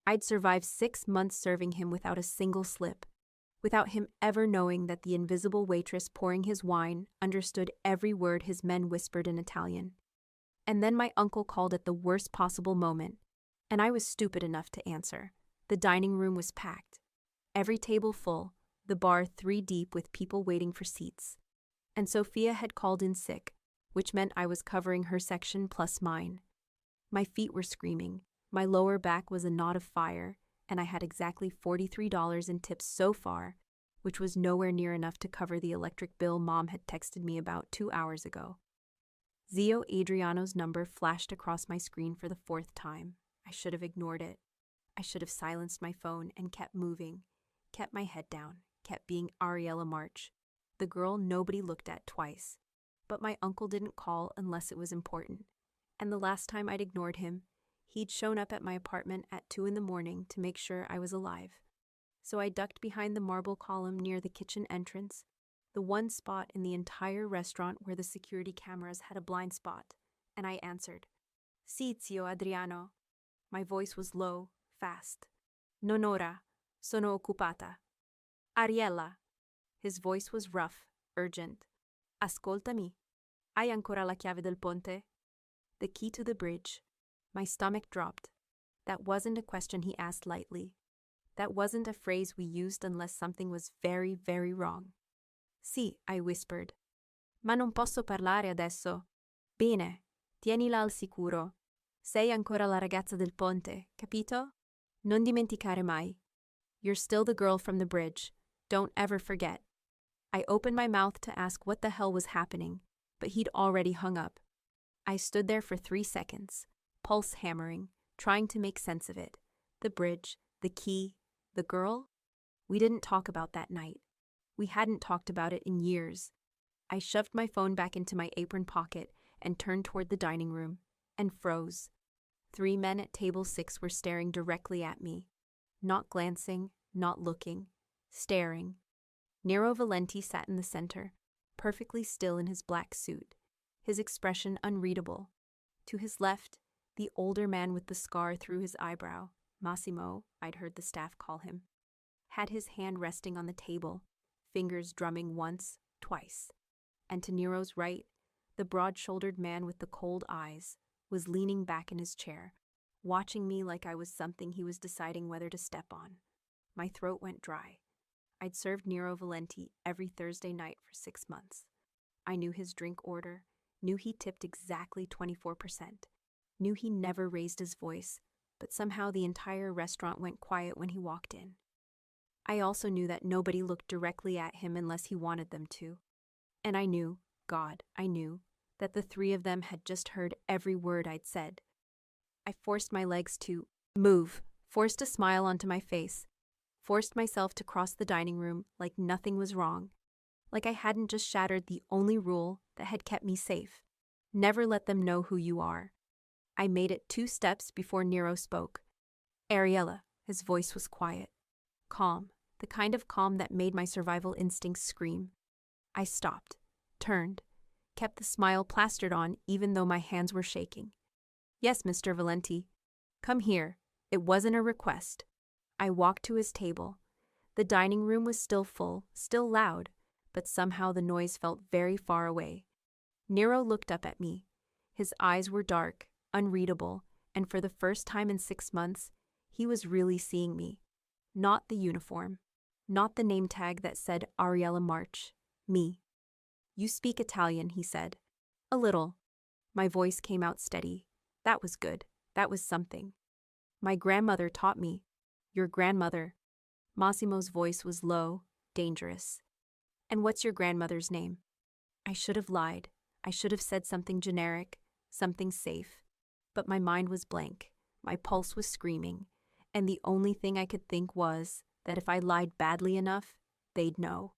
I'd survived 6 months serving him without a single slip, without him ever knowing that the invisible waitress pouring his wine understood every word his men whispered in Italian. And then my uncle called at the worst possible moment, and I was stupid enough to answer. The dining room was packed. Every table full, the bar 3 deep with people waiting for seats. And Sophia had called in sick, which meant I was covering her section plus mine. My feet were screaming, my lower back was a knot of fire, and I had exactly $43 in tips so far, which was nowhere near enough to cover the electric bill Mom had texted me about 2 hours ago. Zio Adriano's number flashed across my screen for the 4th time. I should have ignored it. I should have silenced my phone and kept moving, kept my head down, kept being Ariella March, the girl nobody looked at twice. But my uncle didn't call unless it was important. And the last time I'd ignored him, he'd shown up at my apartment at 2 in the morning to make sure I was alive. So I ducked behind the marble column near the kitchen entrance, the one spot in the entire restaurant where the security cameras had a blind spot, and I answered, "Sì, zio Adriano." My voice was low, fast. "Non ora, sono occupata." "Ariella." His voice was rough, urgent. "Ascoltami. Hai ancora la chiave del ponte?" The key to the bridge. My stomach dropped. That wasn't a question he asked lightly. That wasn't a phrase we used unless something was very, very wrong. "Sì," I whispered. "Ma non posso parlare adesso." "Bene, tienila al sicuro. Sei ancora la ragazza del ponte, capito? Non dimenticare mai. You're still the girl from the bridge. Don't ever forget." I opened my mouth to ask what the hell was happening, but he'd already hung up. I stood there for 3 seconds, pulse hammering, trying to make sense of it. The bridge, the key, the girl? We didn't talk about that night. We hadn't talked about it in years. I shoved my phone back into my apron pocket and turned toward the dining room, and froze. 3 men at table 6 were staring directly at me. Not glancing, not looking, staring. Nero Valenti sat in the center, perfectly still in his black suit, his expression unreadable. To his left, the older man with the scar through his eyebrow, Massimo, I'd heard the staff call him, had his hand resting on the table, fingers drumming once, twice. And to Nero's right, the broad-shouldered man with the cold eyes was leaning back in his chair, watching me like I was something he was deciding whether to step on. My throat went dry. I'd served Nero Valenti every Thursday night for 6 months. I knew his drink order, knew he tipped exactly 24%, knew he never raised his voice, but somehow the entire restaurant went quiet when he walked in. I also knew that nobody looked directly at him unless he wanted them to. And I knew, God, I knew, that the 3 of them had just heard every word I'd said. I forced my legs to move, forced a smile onto my face, forced myself to cross the dining room like nothing was wrong, like I hadn't just shattered the only rule that had kept me safe. Never let them know who you are. I made it 2 steps before Nero spoke. "Ariella," his voice was quiet, calm, the kind of calm that made my survival instincts scream. I stopped, turned, kept the smile plastered on even though my hands were shaking. "Yes, Mr. Valenti. Come here." It wasn't a request. I walked to his table. The dining room was still full, still loud, but somehow the noise felt very far away. Nero looked up at me. His eyes were dark, unreadable, and for the first time in 6 months, he was really seeing me. Not the uniform. Not the name tag that said Ariella March. Me. "You speak Italian," he said. "A little." My voice came out steady. That was good. That was something. "My grandmother taught me." "Your grandmother." Massimo's voice was low, dangerous. "And what's your grandmother's name?" I should have lied. I should have said something generic, something safe. But my mind was blank. My pulse was screaming. And the only thing I could think was that if I lied badly enough, they'd know.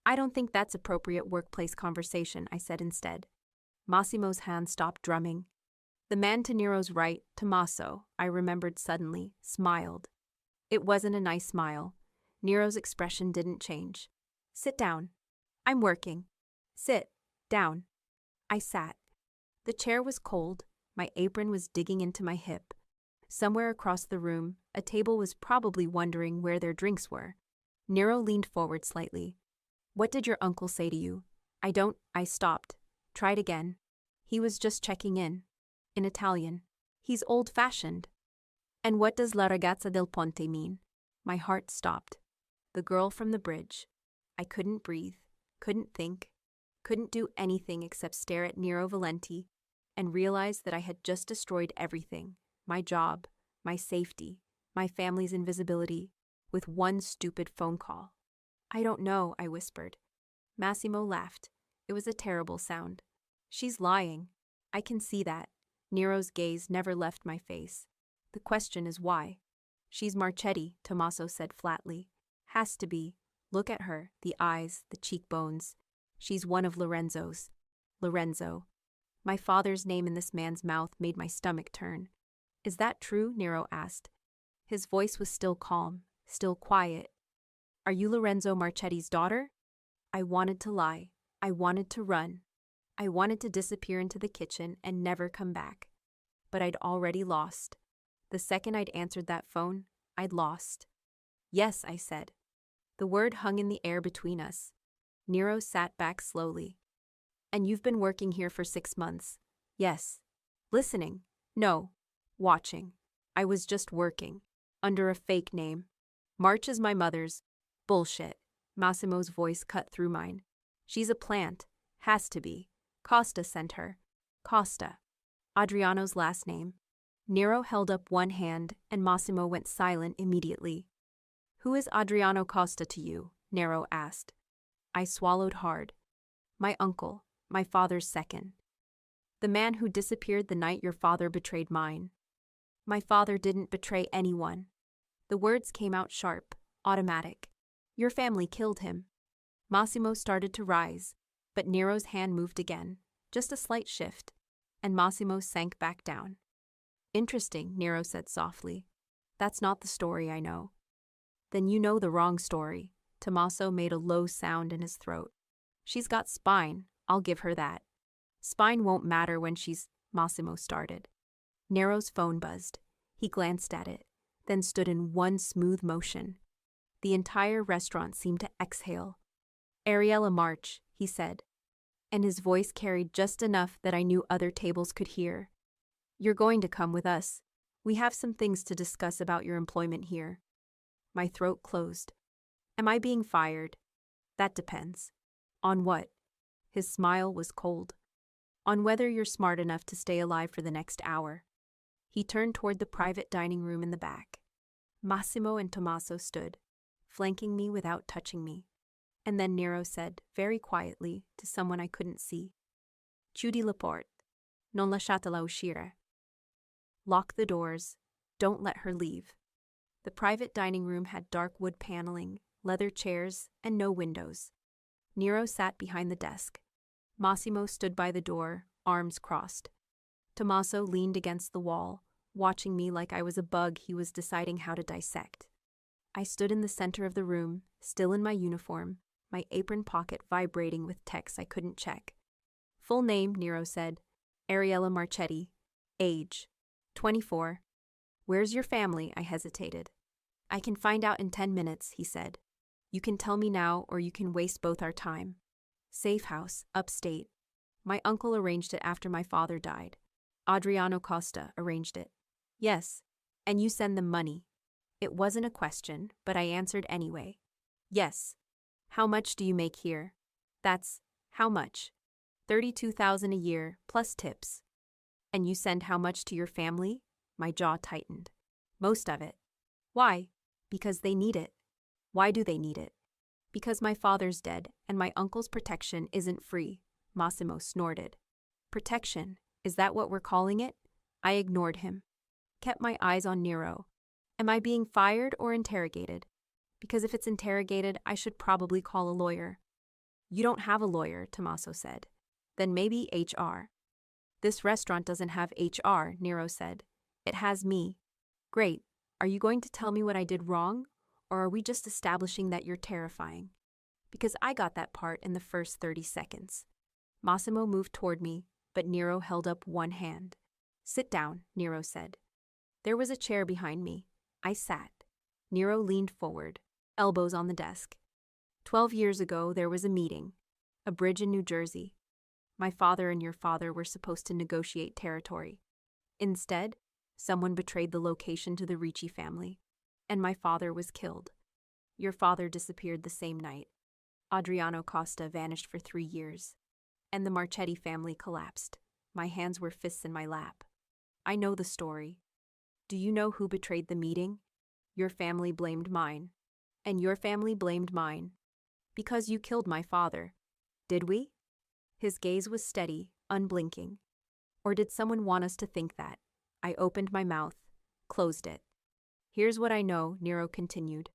"I don't think that's appropriate workplace conversation," I said instead. Massimo's hand stopped drumming. The man to Nero's right, Tommaso, I remembered suddenly, smiled. It wasn't a nice smile. Nero's expression didn't change. "Sit down." "I'm working." "Sit down." I sat. The chair was cold. My apron was digging into my hip. Somewhere across the room, A table was probably wondering where their drinks were. Nero leaned forward slightly. What did your uncle say to you? I stopped. Tried again. He was just checking in. In Italian. He's old-fashioned. And what does La ragazza del ponte mean? My heart stopped. The girl from the bridge. I couldn't breathe, couldn't think, couldn't do anything except stare at Nero Valenti and realize that I had just destroyed everything, my job, my safety, my family's invisibility, with one stupid phone call. I don't know, I whispered. Massimo laughed. It was a terrible sound. She's lying. I can see that. Nero's gaze never left my face. The question is why? She's Marchetti, Tommaso said flatly. Has to be. Look at her, the eyes, the cheekbones. She's one of Lorenzo's. Lorenzo. My father's name in this man's mouth made my stomach turn. Is that true? Nero asked. His voice was still calm, still quiet. Are you Lorenzo Marchetti's daughter? I wanted to lie. I wanted to run. I wanted to disappear into the kitchen and never come back. But I'd already lost. The second I'd answered that phone, I'd lost. Yes, I said. The word hung in the air between us. Nero sat back slowly. And you've been working here for 6 months. Yes. Listening. No. Watching. I was just working. Under a fake name. March is my mother's. Bullshit. Massimo's voice cut through mine. She's a plant. Has to be. Costa sent her. Costa. Adriano's last name. Nero held up one hand and Massimo went silent immediately. Who is Adriano Costa to you? Nero asked. I swallowed hard. My uncle, my father's second. The man who disappeared the night your father betrayed mine. My father didn't betray anyone. The words came out sharp, automatic. Your family killed him. Massimo started to rise, but Nero's hand moved again, just a slight shift, and Massimo sank back down. Interesting, Nero said softly. That's not the story I know. Then you know the wrong story. Tommaso made a low sound in his throat. She's got spine, I'll give her that. Spine won't matter when she's... Massimo started. Nero's phone buzzed. He glanced at it, then stood in one smooth motion. The entire restaurant seemed to exhale. Ariella March, he said, and his voice carried just enough that I knew other tables could hear. You're going to come with us. We have some things to discuss about your employment here. My throat closed. Am I being fired? That depends. On what? His smile was cold. On whether you're smart enough to stay alive for the next hour. He turned toward the private dining room in the back. Massimo and Tommaso stood, flanking me without touching me. And then Nero said, very quietly, to someone I couldn't see, Chiudi la porta. Non lasciatela uscire. Lock the doors. Don't let her leave. The private dining room had dark wood paneling, leather chairs, and no windows. Nero sat behind the desk. Massimo stood by the door, arms crossed. Tommaso leaned against the wall, watching me like I was a bug he was deciding how to dissect. I stood in the center of the room, still in my uniform, my apron pocket vibrating with texts I couldn't check. Full name, Nero said. Ariella Marchetti. Age. 24. Where's your family? I hesitated. I can find out in 10 minutes, he said. You can tell me now or you can waste both our time. Safe house, upstate. My uncle arranged it after my father died. Adriano Costa arranged it. Yes, and you send them money. It wasn't a question, but I answered anyway. Yes. How much do you make here? That's, how much? 32,000 a year, plus tips. And you send how much to your family? My jaw tightened. Most of it. Why? Because they need it. Why do they need it? Because my father's dead, and my uncle's protection isn't free, Massimo snorted. Protection, is that what we're calling it? I ignored him. Kept my eyes on Nero. Am I being fired or interrogated? Because if it's interrogated, I should probably call a lawyer. You don't have a lawyer, Tommaso said. Then maybe HR. This restaurant doesn't have HR, Nero said. It has me. Great. Are you going to tell me what I did wrong? Or are we just establishing that you're terrifying? Because I got that part in the first 30 seconds. Massimo moved toward me, but Nero held up one hand. Sit down, Nero said. There was a chair behind me. I sat. Nero leaned forward, elbows on the desk. 12 years ago, there was a meeting. A bridge in New Jersey. My father and your father were supposed to negotiate territory. Instead, someone betrayed the location to the Ricci family, and my father was killed. Your father disappeared the same night. Adriano Costa vanished for 3 years, and the Marchetti family collapsed. My hands were fists in my lap. I know the story. Do you know who betrayed the meeting? Your family blamed mine, and your family blamed mine. Because you killed my father. Did we? His gaze was steady, unblinking. Or did someone want us to think that? I opened my mouth, closed it. Here's what I know, Nero continued.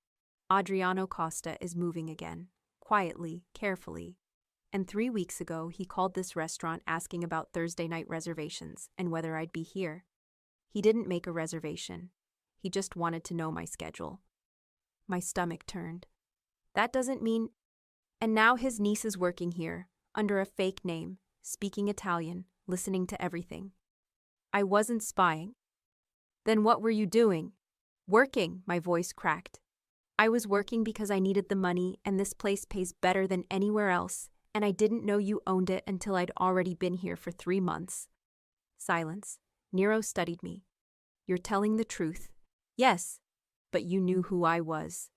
Adriano Costa is moving again, quietly, carefully. And 3 weeks ago, he called this restaurant asking about Thursday night reservations and whether I'd be here. He didn't make a reservation. He just wanted to know my schedule. My stomach turned. That doesn't mean... And now his niece is working here, under a fake name, speaking Italian, listening to everything. I wasn't spying. Then what were you doing? Working, my voice cracked. I was working because I needed the money and this place pays better than anywhere else, and I didn't know you owned it until I'd already been here for 3 months. Silence. Nero studied me. You're telling the truth. Yes, but you knew who I was.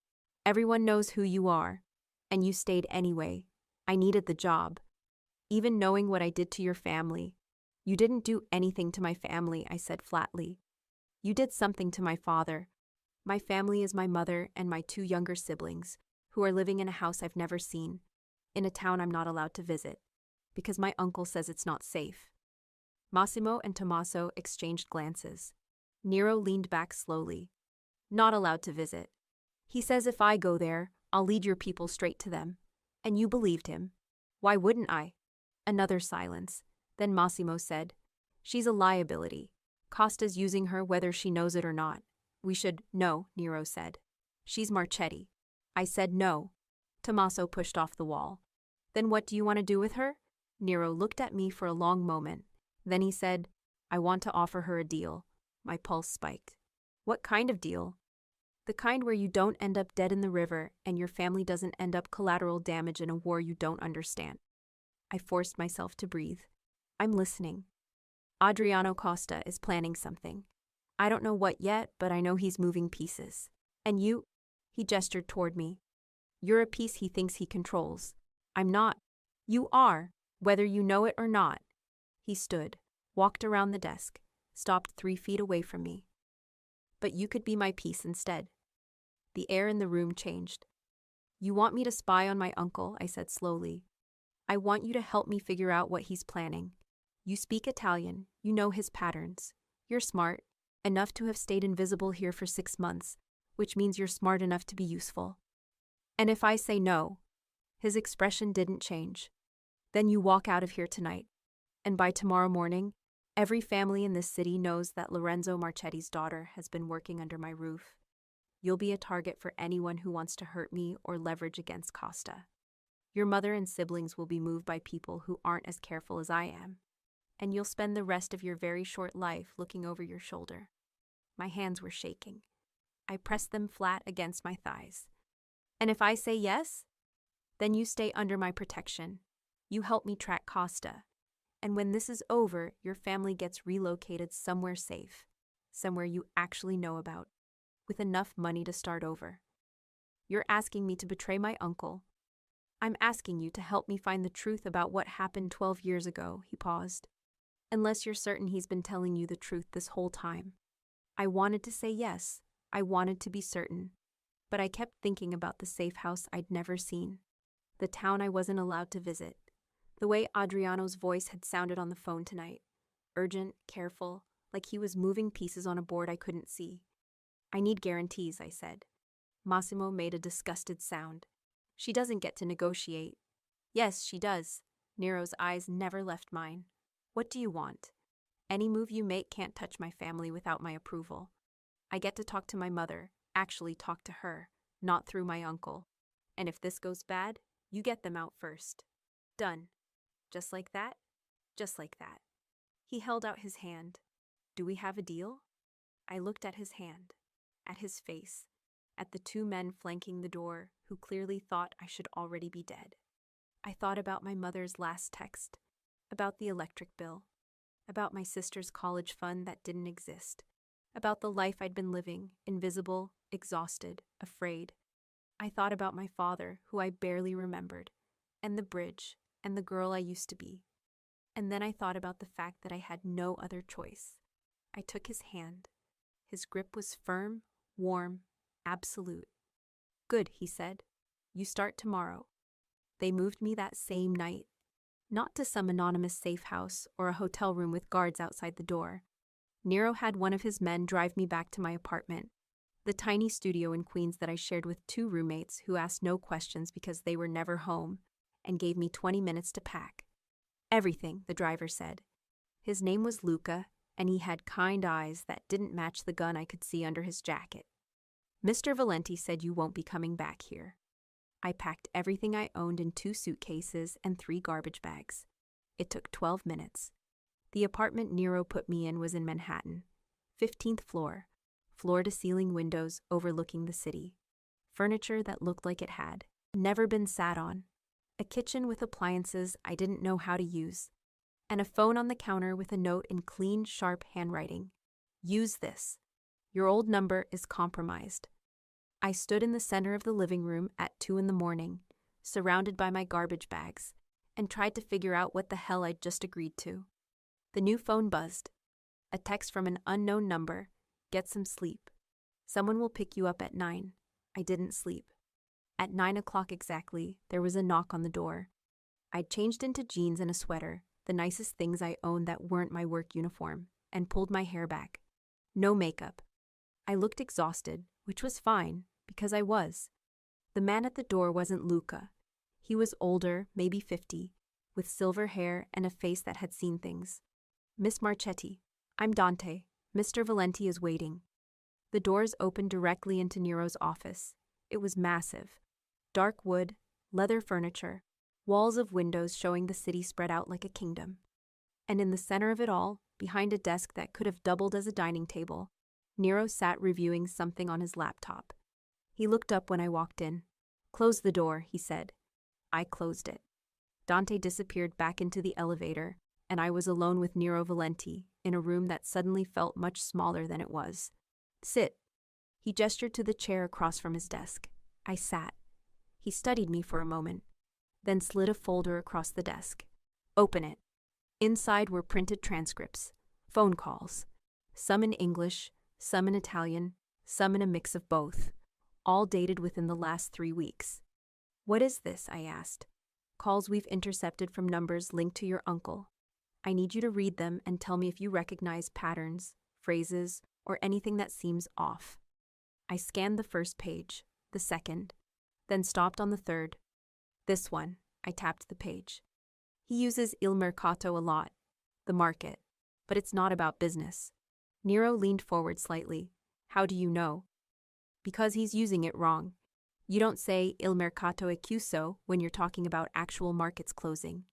Everyone knows who you are, and you stayed anyway. I needed the job. Even knowing what I did to your family. You didn't do anything to my family, I said flatly. You did something to my father. My family is my mother and my 2 younger siblings, who are living in a house I've never seen, in a town I'm not allowed to visit, because my uncle says it's not safe. Massimo and Tommaso exchanged glances. Nero leaned back slowly. Not allowed to visit. He says if I go there, I'll lead your people straight to them. And you believed him. Why wouldn't I? Another silence. Then Massimo said, She's a liability. Costa's using her whether she knows it or not. We should... No, Nero said. She's Marchetti. I said no. Tommaso pushed off the wall. Then what do you want to do with her? Nero looked at me for a long moment. Then he said, I want to offer her a deal. My pulse spiked. What kind of deal? The kind where you don't end up dead in the river and your family doesn't end up collateral damage in a war you don't understand. I forced myself to breathe. I'm listening. Adriano Costa is planning something. I don't know what yet, but I know he's moving pieces. And you? He gestured toward me. You're a piece he thinks he controls. I'm not. You are, whether you know it or not. He stood, walked around the desk, stopped 3 feet away from me. But you could be my piece instead. The air in the room changed. You want me to spy on my uncle, I said slowly. I want you to help me figure out what he's planning. You speak Italian, you know his patterns. You're smart, enough to have stayed invisible here for 6 months, which means you're smart enough to be useful. And if I say no, his expression didn't change. Then you walk out of here tonight. And by tomorrow morning, every family in this city knows that Lorenzo Marchetti's daughter has been working under my roof. You'll be a target for anyone who wants to hurt me or leverage against Costa. Your mother and siblings will be moved by people who aren't as careful as I am. And you'll spend the rest of your very short life looking over your shoulder. My hands were shaking. I pressed them flat against my thighs. And if I say yes, then you stay under my protection. You help me track Costa. And when this is over, your family gets relocated somewhere safe, somewhere you actually know about, with enough money to start over. You're asking me to betray my uncle. I'm asking you to help me find the truth about what happened 12 years ago, he paused. Unless you're certain he's been telling you the truth this whole time. I wanted to say yes. I wanted to be certain. But I kept thinking about the safe house I'd never seen. The town I wasn't allowed to visit. The way Adriano's voice had sounded on the phone tonight. Urgent, careful, like he was moving pieces on a board I couldn't see. I need guarantees, I said. Massimo made a disgusted sound. She doesn't get to negotiate. Yes, she does. Nero's eyes never left mine. What do you want? Any move you make can't touch my family without my approval. I get to talk to my mother, actually talk to her, not through my uncle. And if this goes bad, you get them out first. Done. Just like that? Just like that. He held out his hand. Do we have a deal? I looked at his hand. at his face, at the two men flanking the door who clearly thought I should already be dead. I thought about my mother's last text, about the electric bill, about my sister's college fund that didn't exist, about the life I'd been living, invisible, exhausted, afraid. I thought about my father, who I barely remembered, and the bridge, and the girl I used to be. And then I thought about the fact that I had no other choice. I took his hand. His grip was firm, warm, absolute. "Good," he said. "You start tomorrow." They moved me that same night. Not to some anonymous safe house or a hotel room with guards outside the door. Nero had one of his men drive me back to my apartment, the tiny studio in Queens that I shared with two roommates who asked no questions because they were never home, and gave me 20 minutes to pack. Everything, the driver said. His name was Luca, and he had kind eyes that didn't match the gun I could see under his jacket. "Mr. Valenti said you won't be coming back here." I packed everything I owned in 2 suitcases and 3 garbage bags. It took 12 minutes. The apartment Nero put me in was in Manhattan, 15th floor, floor-to-ceiling windows overlooking the city. Furniture that looked like it had never been sat on. A kitchen with appliances I didn't know how to use. And a phone on the counter with a note in clean, sharp handwriting. "Use this. Your old number is compromised." I stood in the center of the living room at 2 a.m, surrounded by my garbage bags, and tried to figure out what the hell I'd just agreed to. The new phone buzzed. A text from an unknown number. "Get some sleep. Someone will pick you up at 9. I didn't sleep. At 9 o'clock exactly, there was a knock on the door. I'd changed into jeans and a sweater, the nicest things I owned that weren't my work uniform, and pulled my hair back. No makeup. I looked exhausted, which was fine, because I was. The man at the door wasn't Luca. He was older, maybe 50, with silver hair and a face that had seen things. "Miss Marchetti, I'm Dante. Mr. Valenti is waiting." The doors opened directly into Nero's office. It was massive. Dark wood, leather furniture, walls of windows showing the city spread out like a kingdom. And in the center of it all, behind a desk that could have doubled as a dining table, Nero sat reviewing something on his laptop. He looked up when I walked in. "Close the door," he said. I closed it. Dante disappeared back into the elevator, and I was alone with Nero Valenti in a room that suddenly felt much smaller than it was. "Sit." He gestured to the chair across from his desk. I sat. He studied me for a moment, then slid a folder across the desk. "Open it." Inside were printed transcripts, phone calls, some in English, some in Italian, some in a mix of both, all dated within the last 3 weeks. "What is this?" I asked. "Calls we've intercepted from numbers linked to your uncle. I need you to read them and tell me if you recognize patterns, phrases, or anything that seems off." I scanned the first page, the second, then stopped on the third. "This one." I tapped the page. "He uses il mercato a lot, the market, but it's not about business." Nero leaned forward slightly. "How do you know?" "Because he's using it wrong. You don't say il mercato è chiuso when you're talking about actual markets closing.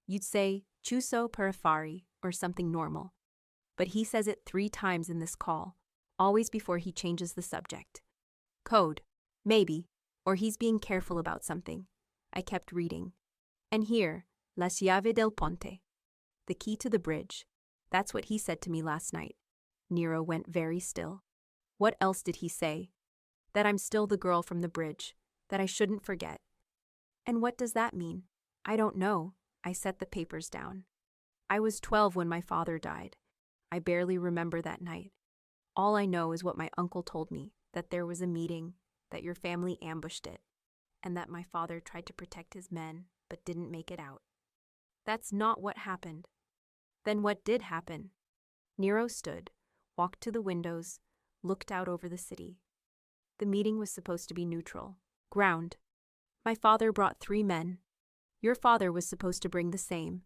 You'd say chiuso per affari or something normal. But he says it 3 times in this call, always before he changes the subject. Code, maybe, or he's being careful about something." I kept reading. "And here, la chiave del ponte. The key to the bridge. That's what he said to me last night." Nero went very still. "What else did he say?" "That I'm still the girl from the bridge, that I shouldn't forget." "And what does that mean?" "I don't know." I set the papers down. I was 12 when my father died. I barely remember that night. All I know is what my uncle told me, that there was a meeting, that your family ambushed it, and that my father tried to protect his men but didn't make it out. That's not what happened. Then what did happen? Nero stood, walked to the windows, looked out over the city. The meeting was supposed to be neutral. Ground. My father brought 3 men. Your father was supposed to bring the same.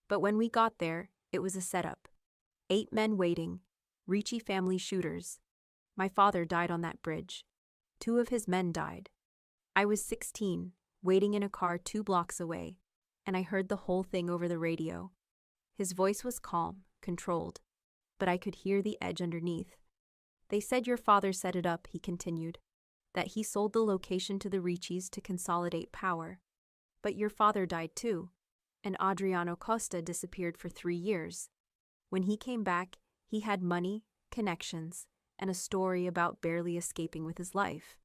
But when we got there, it was a setup. 8 men waiting. Ricci family shooters. My father died on that bridge. 2 of his men died. I was 16, waiting in a car 2 blocks away, and I heard the whole thing over the radio. His voice was calm, controlled, but I could hear the edge underneath. They said your father set it up, he continued. That he sold the location to the Ricci's to consolidate power. But your father died too, and Adriano Costa disappeared for 3 years. When he came back, he had money, connections, and a story about barely escaping with his life.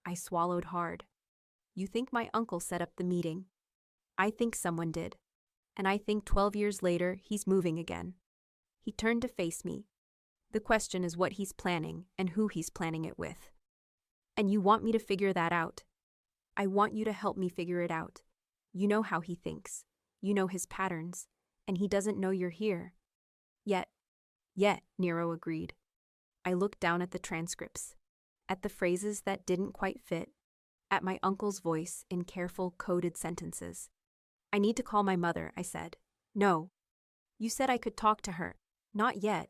I swallowed hard. You think my uncle set up the meeting? I think someone did. And I think 12 years later, he's moving again. He turned to face me. The question is what he's planning and who he's planning it with. And you want me to figure that out? I want you to help me figure it out. You know how he thinks. You know his patterns. And he doesn't know you're here. Yet, Nero agreed. I looked down at the transcripts, at the phrases that didn't quite fit, at my uncle's voice in careful, coded sentences. I need to call my mother, I said. No. You said I could talk to her. Not yet.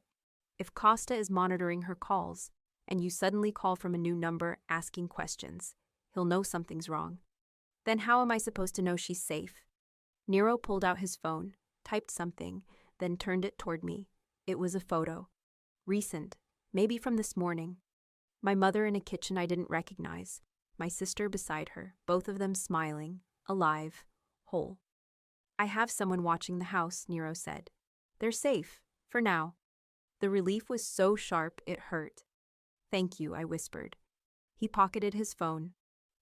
If Costa is monitoring her calls, and you suddenly call from a new number asking questions, he'll know something's wrong. Then how am I supposed to know she's safe? Nero pulled out his phone, typed something, then turned it toward me. It was a photo. Recent, maybe from this morning. My mother in a kitchen I didn't recognize, my sister beside her, both of them smiling, alive, whole. I have someone watching the house, Nero said. They're safe, for now. The relief was so sharp it hurt. Thank you, I whispered. He pocketed his phone.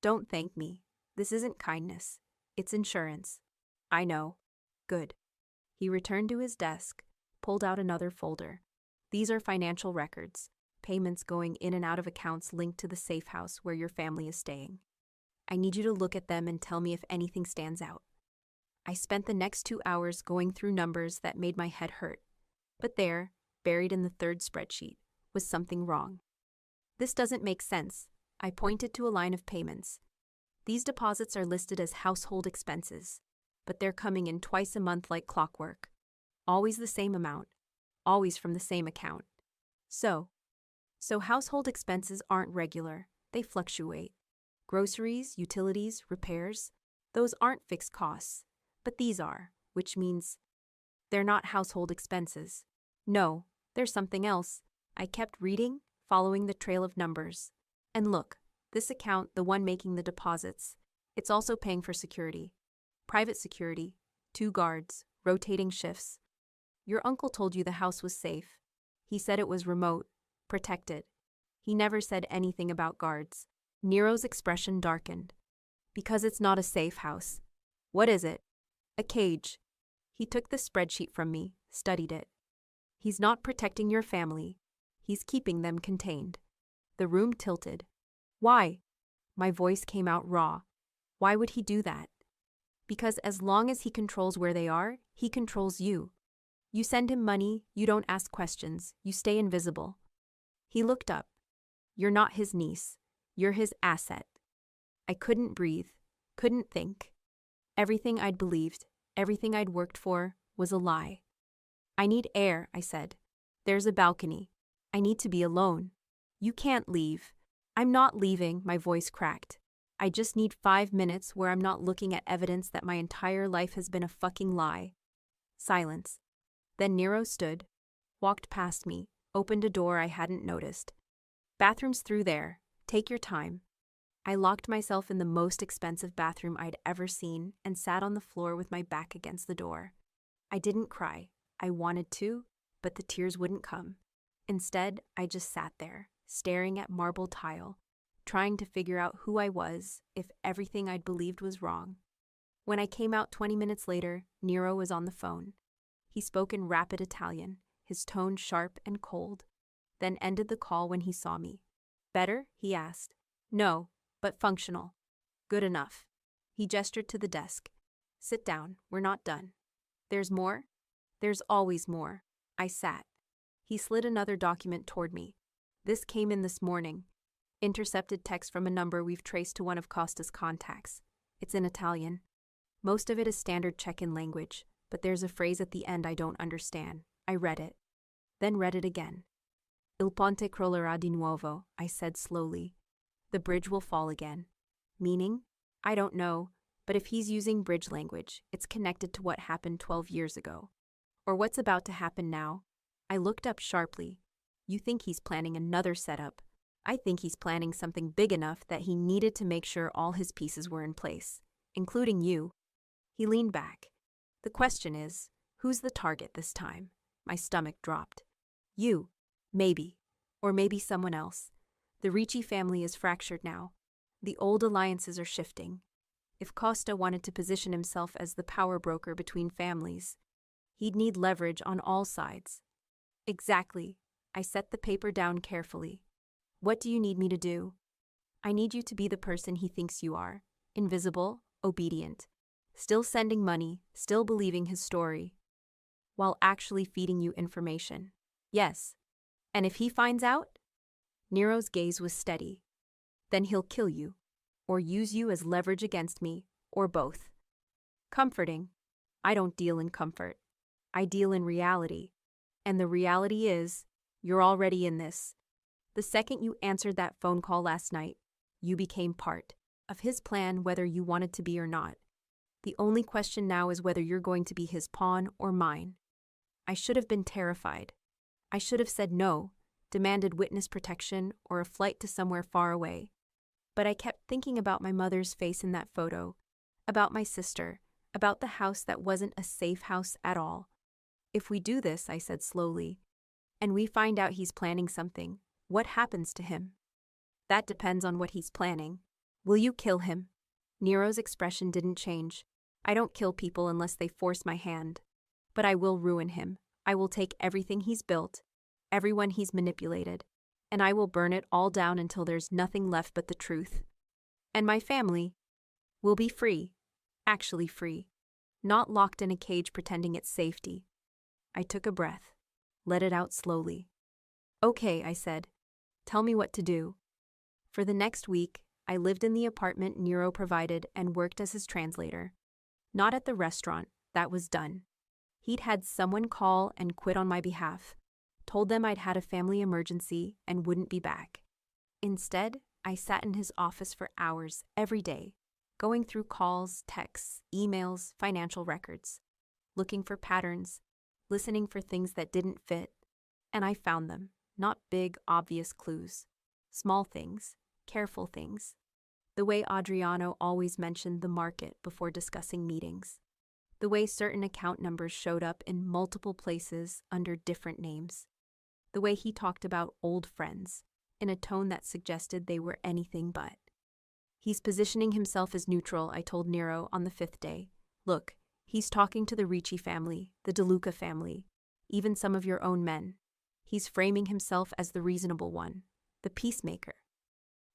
Don't thank me. This isn't kindness. It's insurance. I know. Good. He returned to his desk, pulled out another folder. These are financial records, payments going in and out of accounts linked to the safe house where your family is staying. I need you to look at them and tell me if anything stands out. I spent the next 2 hours going through numbers that made my head hurt. But there, buried in the third spreadsheet, was something wrong. This doesn't make sense. I pointed to a line of payments. These deposits are listed as household expenses, but they're coming in twice a month like clockwork. Always the same amount. Always from the same account. So household expenses aren't regular. They fluctuate. Groceries, utilities, repairs, those aren't fixed costs. But these are, which means they're not household expenses. No, there's something else. I kept reading, following the trail of numbers. And look, this account, the one making the deposits, it's also paying for security. Private security, 2 guards, rotating shifts. Your uncle told you the house was safe. He said it was remote, protected. He never said anything about guards. Nero's expression darkened. Because it's not a safe house. What is it? A cage. He took the spreadsheet from me, studied it. He's not protecting your family. He's keeping them contained. The room tilted. Why? My voice came out raw. Why would he do that? Because as long as he controls where they are, he controls you. You send him money, you don't ask questions, you stay invisible. He looked up. You're not his niece. You're his asset. I couldn't breathe, couldn't think. Everything I'd believed, everything I'd worked for, was a lie. I need air, I said. There's a balcony. I need to be alone. You can't leave. I'm not leaving, my voice cracked. I just need 5 minutes where I'm not looking at evidence that my entire life has been a fucking lie. Silence. Then Nero stood, walked past me, opened a door I hadn't noticed. Bathroom's through there. Take your time. I locked myself in the most expensive bathroom I'd ever seen and sat on the floor with my back against the door. I didn't cry. I wanted to, but the tears wouldn't come. Instead, I just sat there, staring at marble tile, trying to figure out who I was if everything I'd believed was wrong. When I came out 20 minutes later, Nero was on the phone. He spoke in rapid Italian, his tone sharp and cold, then ended the call when he saw me. Better? He asked. No, but functional. Good enough. He gestured to the desk. Sit down, we're not done. There's more? There's always more. I sat. He slid another document toward me. This came in this morning. Intercepted text from a number we've traced to one of Costa's contacts. It's in Italian. Most of it is standard check-in language, but there's a phrase at the end I don't understand. I read it. Then read it again. Il ponte crollerà di nuovo, I said slowly. The bridge will fall again. Meaning? I don't know, but if he's using bridge language, it's connected to what happened 12 years ago. Or what's about to happen now. I looked up sharply. You think he's planning another setup. I think he's planning something big enough that he needed to make sure all his pieces were in place, including you." He leaned back. "The question is, who's the target this time?" My stomach dropped. "You. Maybe. Or maybe someone else. The Ricci family is fractured now. The old alliances are shifting. If Costa wanted to position himself as the power broker between families, he'd need leverage on all sides." "Exactly." I set the paper down carefully. "What do you need me to do?" "I need you to be the person he thinks you are. Invisible, obedient. Still sending money, still believing his story, while actually feeding you information. Yes. And if he finds out?" Nero's gaze was steady. "Then he'll kill you, or use you as leverage against me, or both." Comforting. I don't deal in comfort. I deal in reality. And the reality is, you're already in this. The second you answered that phone call last night, you became part of his plan, whether you wanted to be or not. The only question now is whether you're going to be his pawn or mine. I should have been terrified. I should have said no, demanded witness protection or a flight to somewhere far away. But I kept thinking about my mother's face in that photo, about my sister, about the house that wasn't a safe house at all. "If we do this," I said slowly, "and we find out he's planning something, what happens to him?" "That depends on what he's planning. Will you kill him?" Nero's expression didn't change. "I don't kill people unless they force my hand. But I will ruin him. I will take everything he's built, everyone he's manipulated, and I will burn it all down until there's nothing left but the truth. And my family will be free, actually free, not locked in a cage pretending it's safety." I took a breath, let it out slowly. "Okay," I said. "Tell me what to do." For the next week, I lived in the apartment Nero provided and worked as his translator. Not at the restaurant, that was done. He'd had someone call and quit on my behalf, told them I'd had a family emergency and wouldn't be back. Instead, I sat in his office for hours every day, going through calls, texts, emails, financial records, looking for patterns, listening for things that didn't fit, and I found them. Not big, obvious clues. Small things, careful things. The way Adriano always mentioned the market before discussing meetings. The way certain account numbers showed up in multiple places under different names. The way he talked about old friends, in a tone that suggested they were anything but. "He's positioning himself as neutral," I told Nero on the 5th day. "Look, he's talking to the Ricci family, the De Luca family, even some of your own men. He's framing himself as the reasonable one, the peacemaker,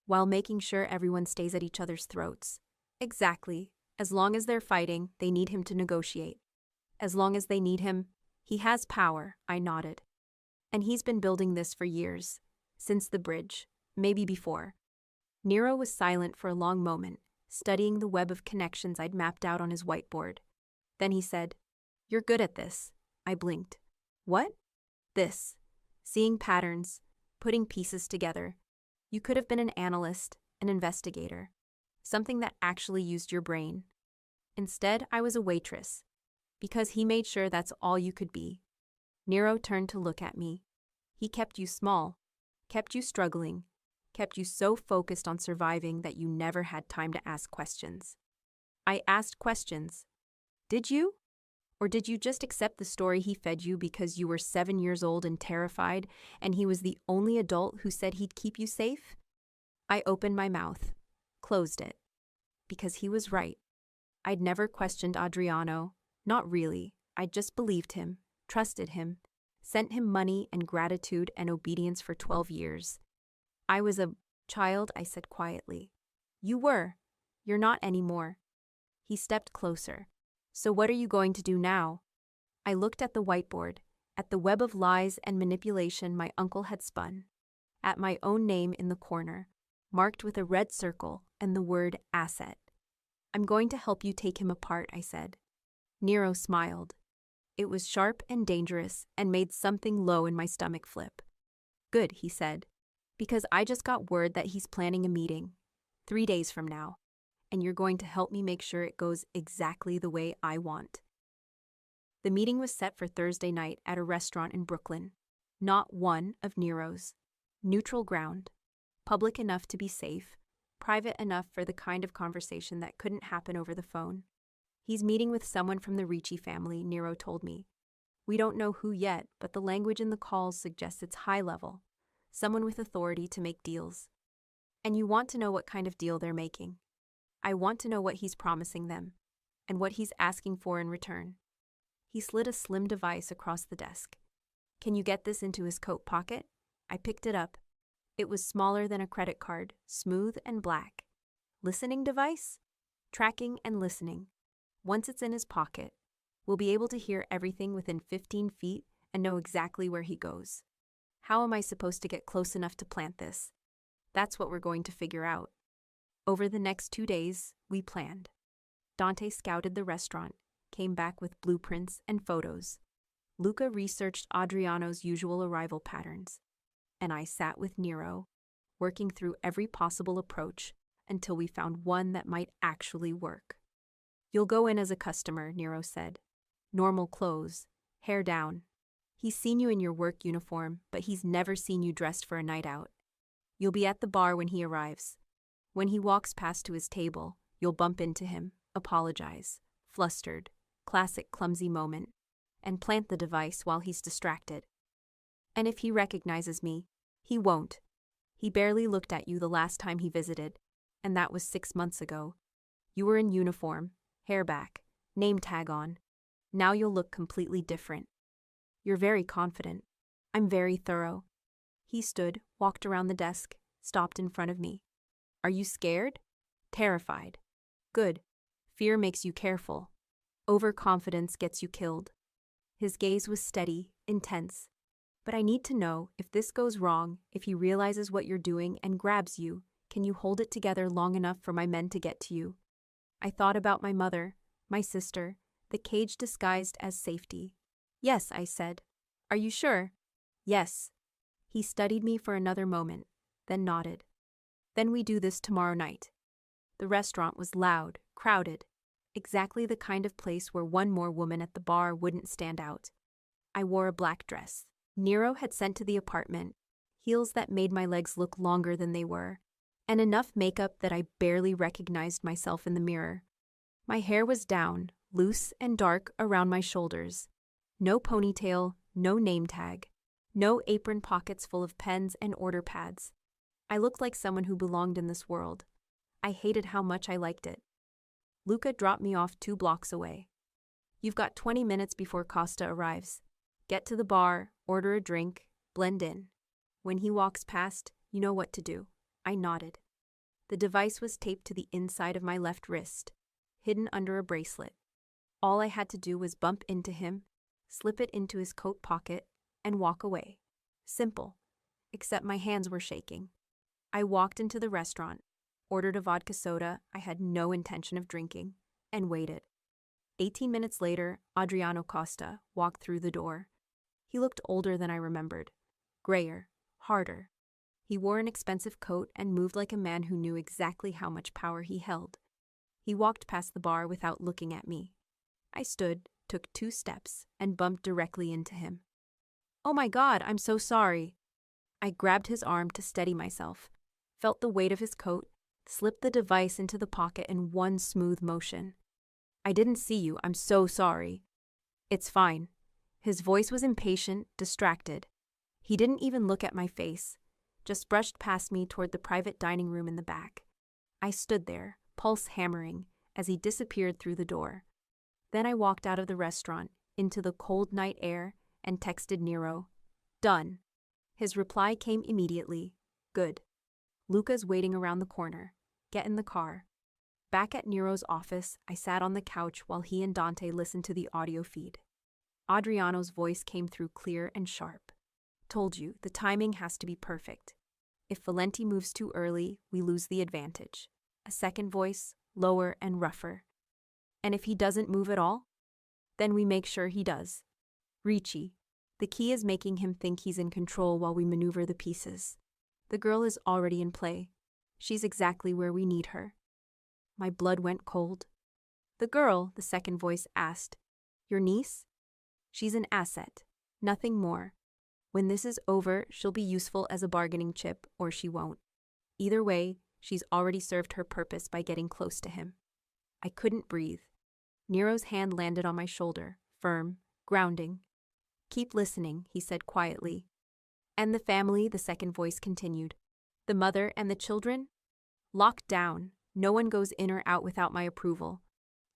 while making sure everyone stays at each other's throats." "Exactly. As long as they're fighting, they need him to negotiate. As long as they need him, he has power," I nodded. "And he's been building this for years. Since the bridge. Maybe before." Nero was silent for a long moment, studying the web of connections I'd mapped out on his whiteboard. Then he said, "You're good at this." I blinked. "What?" "This. Seeing patterns, putting pieces together. You could have been an analyst, an investigator. Something that actually used your brain. Instead, I was a waitress, because he made sure that's all you could be." Nero turned to look at me. "He kept you small, kept you struggling, kept you so focused on surviving that you never had time to ask questions." I asked questions. "Did you? Or did you just accept the story he fed you because you were 7 years old and terrified, and he was the only adult who said he'd keep you safe?" I opened my mouth, closed it, because he was right. I'd never questioned Adriano, not really. I just believed him, trusted him, sent him money and gratitude and obedience for 12 years. "I was a child," I said quietly. "You were. You're not anymore." He stepped closer. "So what are you going to do now?" I looked at the whiteboard, at the web of lies and manipulation my uncle had spun, at my own name in the corner, marked with a red circle and the word asset. "I'm going to help you take him apart," I said. Nero smiled. It was sharp and dangerous and made something low in my stomach flip. "Good," he said, "because I just got word that he's planning a meeting 3 days from now, and you're going to help me make sure it goes exactly the way I want." The meeting was set for Thursday night at a restaurant in Brooklyn. Not one of Nero's. Neutral ground. Public enough to be safe, private enough for the kind of conversation that couldn't happen over the phone. He's meeting with someone from the Ricci family, Nero told me. We don't know who yet, but the language in the calls suggests it's high level. Someone with authority to make deals. And you want to know what kind of deal they're making. I want to know what he's promising them, and what he's asking for in return. He slid a slim device across the desk. Can you get this into his coat pocket? I picked it up. It was smaller than a credit card, smooth and black. Listening device? Tracking and listening. Once it's in his pocket, we'll be able to hear everything within 15 feet and know exactly where he goes. How am I supposed to get close enough to plant this? That's what we're going to figure out. Over the next 2 days, we planned. Dante scouted the restaurant, came back with blueprints and photos. Luca researched Adriano's usual arrival patterns. And I sat with Nero, working through every possible approach until we found one that might actually work. You'll go in as a customer, Nero said. Normal clothes, hair down. He's seen you in your work uniform, but he's never seen you dressed for a night out. You'll be at the bar when he arrives. When he walks past to his table, you'll bump into him, apologize, flustered, classic clumsy moment, and plant the device while he's distracted. And if he recognizes me, he won't. He barely looked at you the last time he visited, and that was 6 months ago. You were in uniform, hair back, name tag on. Now you'll look completely different. You're very confident. I'm very thorough. He stood, walked around the desk, stopped in front of me. Are you scared? Terrified. Good. Fear makes you careful. Overconfidence gets you killed. His gaze was steady, intense. But I need to know, if this goes wrong, if he realizes what you're doing and grabs you, can you hold it together long enough for my men to get to you? I thought about my mother, my sister, the cage disguised as safety. Yes, I said. Are you sure? Yes. He studied me for another moment, then nodded. Then we do this tomorrow night. The restaurant was loud, crowded, exactly the kind of place where one more woman at the bar wouldn't stand out. I wore a black dress. Nero had sent to the apartment, heels that made my legs look longer than they were, and enough makeup that I barely recognized myself in the mirror. My hair was down, loose and dark around my shoulders. No ponytail, no name tag, no apron pockets full of pens and order pads. I looked like someone who belonged in this world. I hated how much I liked it. Luca dropped me off 2 blocks away. You've got 20 minutes before Costa arrives. Get to the bar, order a drink, blend in. When he walks past, you know what to do. I nodded. The device was taped to the inside of my left wrist, hidden under a bracelet. All I had to do was bump into him, slip it into his coat pocket, and walk away. Simple. Except my hands were shaking. I walked into the restaurant, ordered a vodka soda I had no intention of drinking, and waited. 18 minutes later, Adriano Costa walked through the door. He looked older than I remembered, grayer, harder. He wore an expensive coat and moved like a man who knew exactly how much power he held. He walked past the bar without looking at me. I stood, took 2 steps, and bumped directly into him. Oh my God, I'm so sorry. I grabbed his arm to steady myself, felt the weight of his coat, slipped the device into the pocket in one smooth motion. I didn't see you, I'm so sorry. It's fine. His voice was impatient, distracted. He didn't even look at my face, just brushed past me toward the private dining room in the back. I stood there, pulse hammering, as he disappeared through the door. Then I walked out of the restaurant, into the cold night air, and texted Nero. Done. His reply came immediately. Good. Luca's waiting around the corner. Get in the car. Back at Nero's office, I sat on the couch while he and Dante listened to the audio feed. Adriano's voice came through clear and sharp. Told you, the timing has to be perfect. If Valenti moves too early, we lose the advantage. A second voice, lower and rougher. And if he doesn't move at all? Then we make sure he does. Ricci. The key is making him think he's in control while we maneuver the pieces. The girl is already in play. She's exactly where we need her. My blood went cold. The girl, the second voice asked. Your niece? She's an asset. Nothing more. When this is over, she'll be useful as a bargaining chip, or she won't. Either way, she's already served her purpose by getting close to him. I couldn't breathe. Nero's hand landed on my shoulder, firm, grounding. "Keep listening," he said quietly. "And the family," the second voice continued. "The mother and the children? Locked down. No one goes in or out without my approval.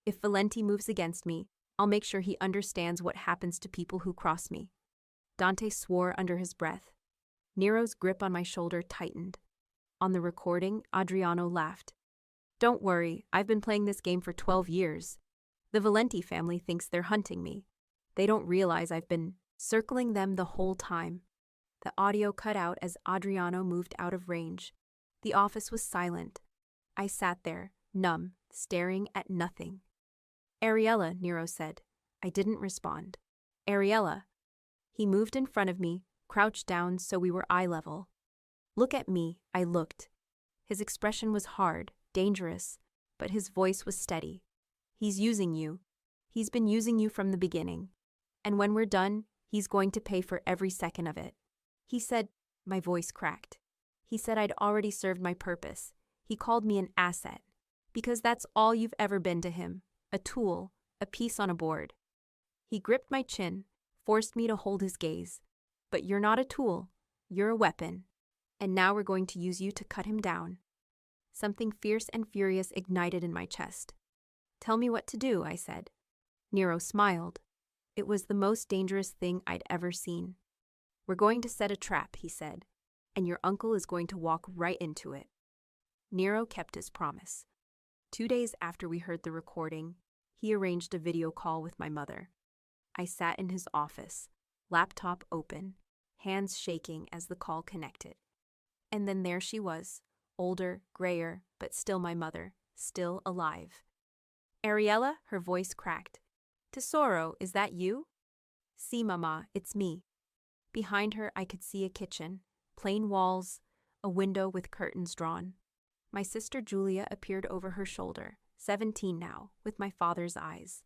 If Valenti moves against me, I'll make sure he understands what happens to people who cross me." Dante swore under his breath. Nero's grip on my shoulder tightened. On the recording, Adriano laughed. "Don't worry, I've been playing this game for 12 years. The Valenti family thinks they're hunting me. They don't realize I've been circling them the whole time." The audio cut out as Adriano moved out of range. The office was silent. I sat there, numb, staring at nothing. "Ariella," Nero said. I didn't respond. "Ariella." He moved in front of me, crouched down so we were eye level. "Look at me." I looked. His expression was hard, dangerous, but his voice was steady. "He's using you. He's been using you from the beginning. And when we're done, he's going to pay for every second of it." He said, my voice cracked. He said I'd already served my purpose. He called me an asset. Because that's all you've ever been to him. A tool, a piece on a board. He gripped my chin, forced me to hold his gaze. "But you're not a tool. You're a weapon. And now we're going to use you to cut him down." Something fierce and furious ignited in my chest. "Tell me what to do," I said. Nero smiled. It was the most dangerous thing I'd ever seen. "We're going to set a trap," he said, "and your uncle is going to walk right into it." Nero kept his promise. 2 days after we heard the recording, he arranged a video call with my mother. I sat in his office, laptop open, hands shaking as the call connected. And then there she was, older, grayer, but still my mother, still alive. "Ariella," her voice cracked. "Tesoro, is that you?" "Si, Mama, it's me." Behind her I could see a kitchen, plain walls, a window with curtains drawn. My sister Julia appeared over her shoulder, 17 now, with my father's eyes.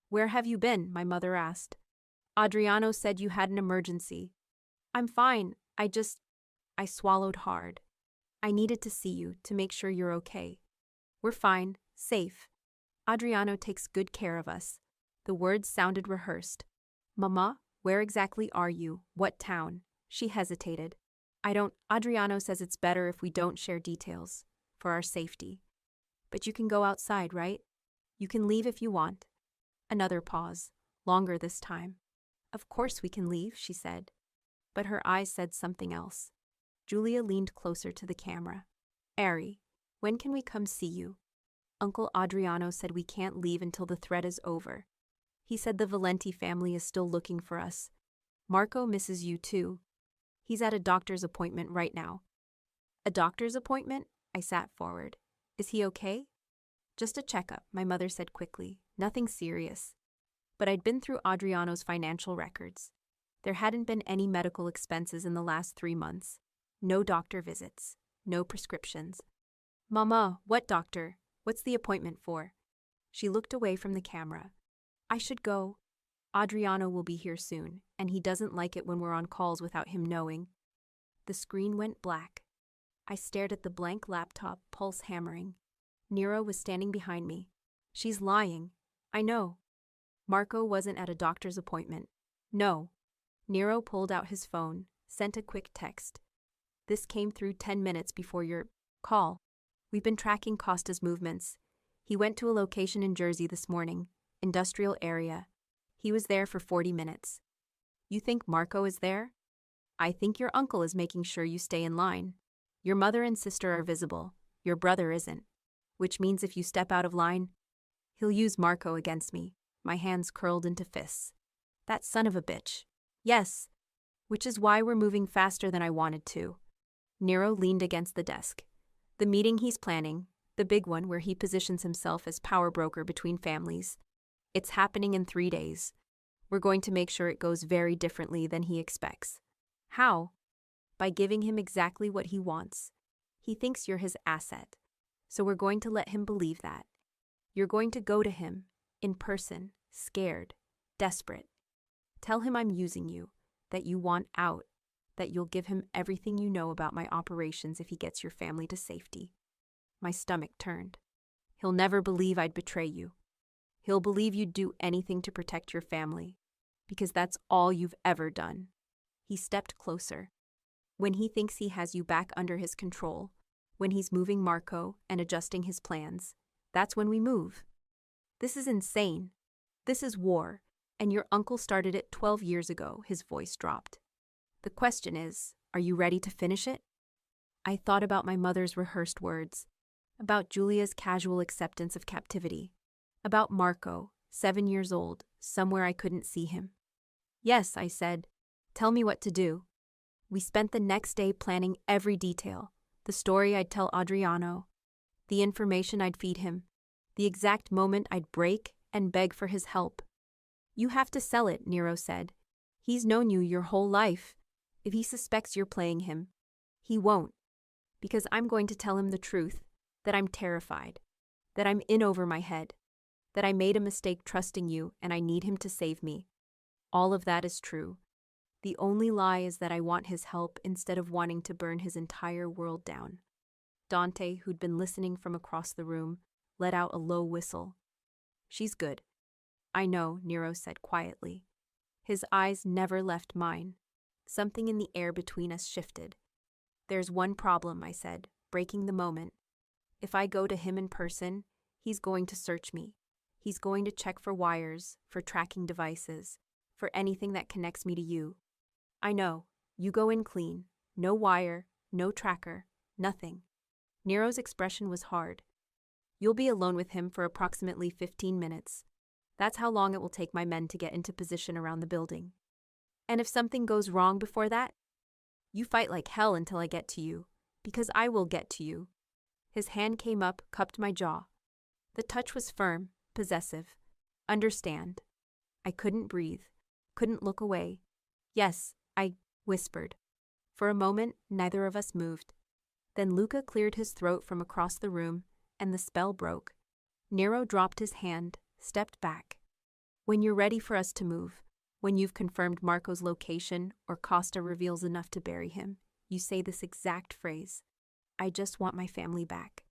"Where have you been?" my mother asked. "Adriano said you had an emergency." "I'm fine, I swallowed hard. "I needed to see you, to make sure you're okay." "We're fine, safe. Adriano takes good care of us." The words sounded rehearsed. "Mama, where exactly are you? What town?" She hesitated. Adriano says it's better if we don't share details, for our safety. "But you can go outside, right? You can leave if you want." Another pause, longer this time. "Of course we can leave," she said. But her eyes said something else. Julia leaned closer to the camera. "Ari, when can we come see you? Uncle Adriano said we can't leave until the threat is over. He said the Valenti family is still looking for us. Marco misses you too. He's at a doctor's appointment right now." "A doctor's appointment?" I sat forward. "Is he okay?" "Just a checkup," my mother said quickly. "Nothing serious." But I'd been through Adriano's financial records. There hadn't been any medical expenses in the last 3 months. No doctor visits. No prescriptions. "Mama, what doctor? What's the appointment for?" She looked away from the camera. "I should go. Adriano will be here soon, and he doesn't like it when we're on calls without him knowing." The screen went black. I stared at the blank laptop, pulse hammering. Nero was standing behind me. "She's lying. I know." "Marco wasn't at a doctor's appointment." "No." Nero pulled out his phone, sent a quick text. "This came through 10 minutes before your call. We've been tracking Costa's movements. He went to a location in Jersey this morning, industrial area. He was there for 40 minutes. You think Marco is there? I think your uncle is making sure you stay in line. Your mother and sister are visible. Your brother isn't. Which means if you step out of line, he'll use Marco against me." My hands curled into fists. "That son of a bitch." "Yes. Which is why we're moving faster than I wanted to." Nero leaned against the desk. "The meeting he's planning, the big one where he positions himself as power broker between families, it's happening in 3 days. We're going to make sure it goes very differently than he expects." "How?" "By giving him exactly what he wants. He thinks you're his asset. So we're going to let him believe that. You're going to go to him, in person, scared, desperate. Tell him I'm using you. that you want out, that you'll give him everything you know about my operations if he gets your family to safety. My stomach turned. He'll never believe I'd betray you. He'll believe you'd do anything to protect your family, because that's all you've ever done. He stepped closer. When he thinks he has you back under his control, when he's moving Marco and adjusting his plans, that's when we move. This is insane. This is war, and your uncle started it 12 years ago. His voice dropped. The question is, are you ready to finish it? I thought about my mother's rehearsed words, about Julia's casual acceptance of captivity, about Marco, 7 years old, somewhere I couldn't see him. Yes, I said. Tell me what to do. We spent the next day planning every detail, the story I'd tell Adriano, the information I'd feed him, the exact moment I'd break and beg for his help. You have to sell it, Nero said. He's known you your whole life. If he suspects you're playing him, he won't, because I'm going to tell him the truth, that I'm terrified, that I'm in over my head, that I made a mistake trusting you and I need him to save me. All of that is true. The only lie is that I want his help instead of wanting to burn his entire world down. Dante, who'd been listening from across the room, let out a low whistle. She's good. I know, Nero said quietly. His eyes never left mine. Something in the air between us shifted. There's one problem, I said, breaking the moment. If I go to him in person, he's going to search me. He's going to check for wires, for tracking devices, for anything that connects me to you. I know. You go in clean. No wire, no tracker, nothing. Nero's expression was hard. You'll be alone with him for approximately 15 minutes. That's how long it will take my men to get into position around the building. And if something goes wrong before that, you fight like hell until I get to you, because I will get to you. His hand came up, cupped my jaw. The touch was firm, possessive. Understand. I couldn't breathe, couldn't look away. Yes, I whispered. For a moment, neither of us moved. Then Luca cleared his throat from across the room, and the spell broke. Nero dropped his hand, stepped back. When you're ready for us to move, when you've confirmed Marco's location or Costa reveals enough to bury him, you say this exact phrase, I just want my family back.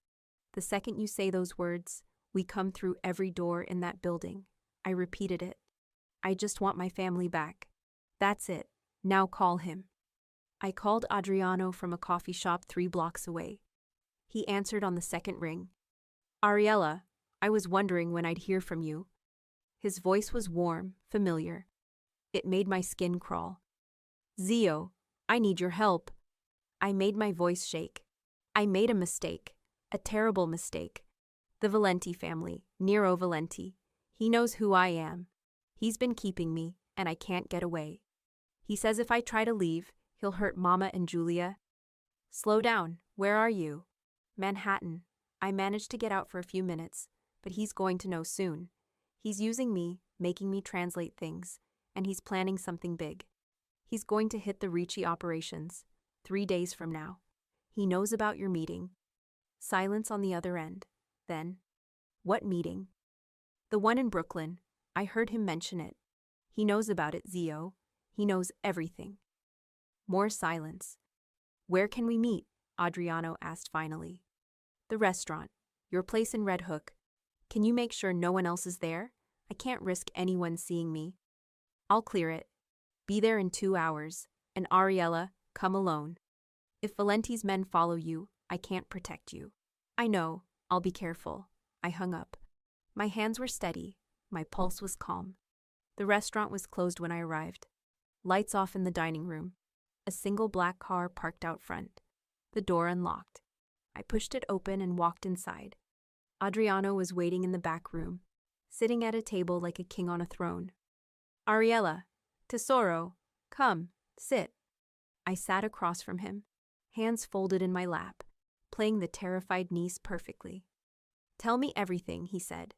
The second you say those words, we come through every door in that building. I repeated it. I just want my family back. That's it. Now call him. I called Adriano from a coffee shop 3 blocks away. He answered on the second ring. Ariella, I was wondering when I'd hear from you. His voice was warm, familiar. It made my skin crawl. Zio, I need your help. I made my voice shake. I made a mistake, a terrible mistake. The Valenti family, Nero Valenti. He knows who I am. He's been keeping me, and I can't get away. He says if I try to leave, he'll hurt Mama and Julia. Slow down. Where are you? Manhattan. I managed to get out for a few minutes, but he's going to know soon. He's using me, making me translate things, and he's planning something big. He's going to hit the Ricci operations 3 days from now. He knows about your meeting. Silence on the other end. Then, what meeting? The one in Brooklyn. I heard him mention it. He knows about it, Zio. He knows everything. More silence. Where can we meet? Adriano asked finally. The restaurant. Your place in Red Hook. Can you make sure no one else is there? I can't risk anyone seeing me. I'll clear it. Be there in 2 hours. And Ariella, come alone. If Valenti's men follow you, I can't protect you. I know. I'll be careful. I hung up. My hands were steady. My pulse was calm. The restaurant was closed when I arrived. Lights off in the dining room. A single black car parked out front. The door unlocked. I pushed it open and walked inside. Adriano was waiting in the back room, sitting at a table like a king on a throne. Ariella, Tesoro, come, sit. I sat across from him, hands folded in my lap, playing the terrified niece perfectly. Tell me everything, he said.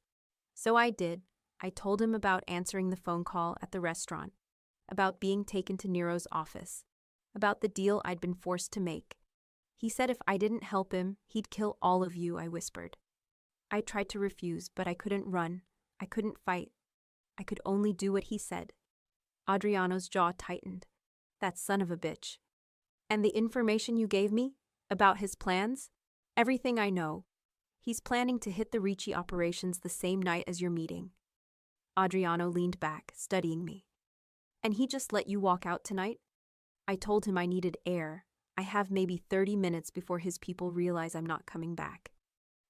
So I did. I told him about answering the phone call at the restaurant, about being taken to Nero's office, about the deal I'd been forced to make. He said if I didn't help him, he'd kill all of you, I whispered. I tried to refuse, but I couldn't run. I couldn't fight. I could only do what he said. Adriano's jaw tightened. That son of a bitch. And the information you gave me? About his plans? Everything I know. He's planning to hit the Ricci operations the same night as your meeting. Adriano leaned back, studying me. And he just let you walk out tonight? I told him I needed air. I have maybe 30 minutes before his people realize I'm not coming back.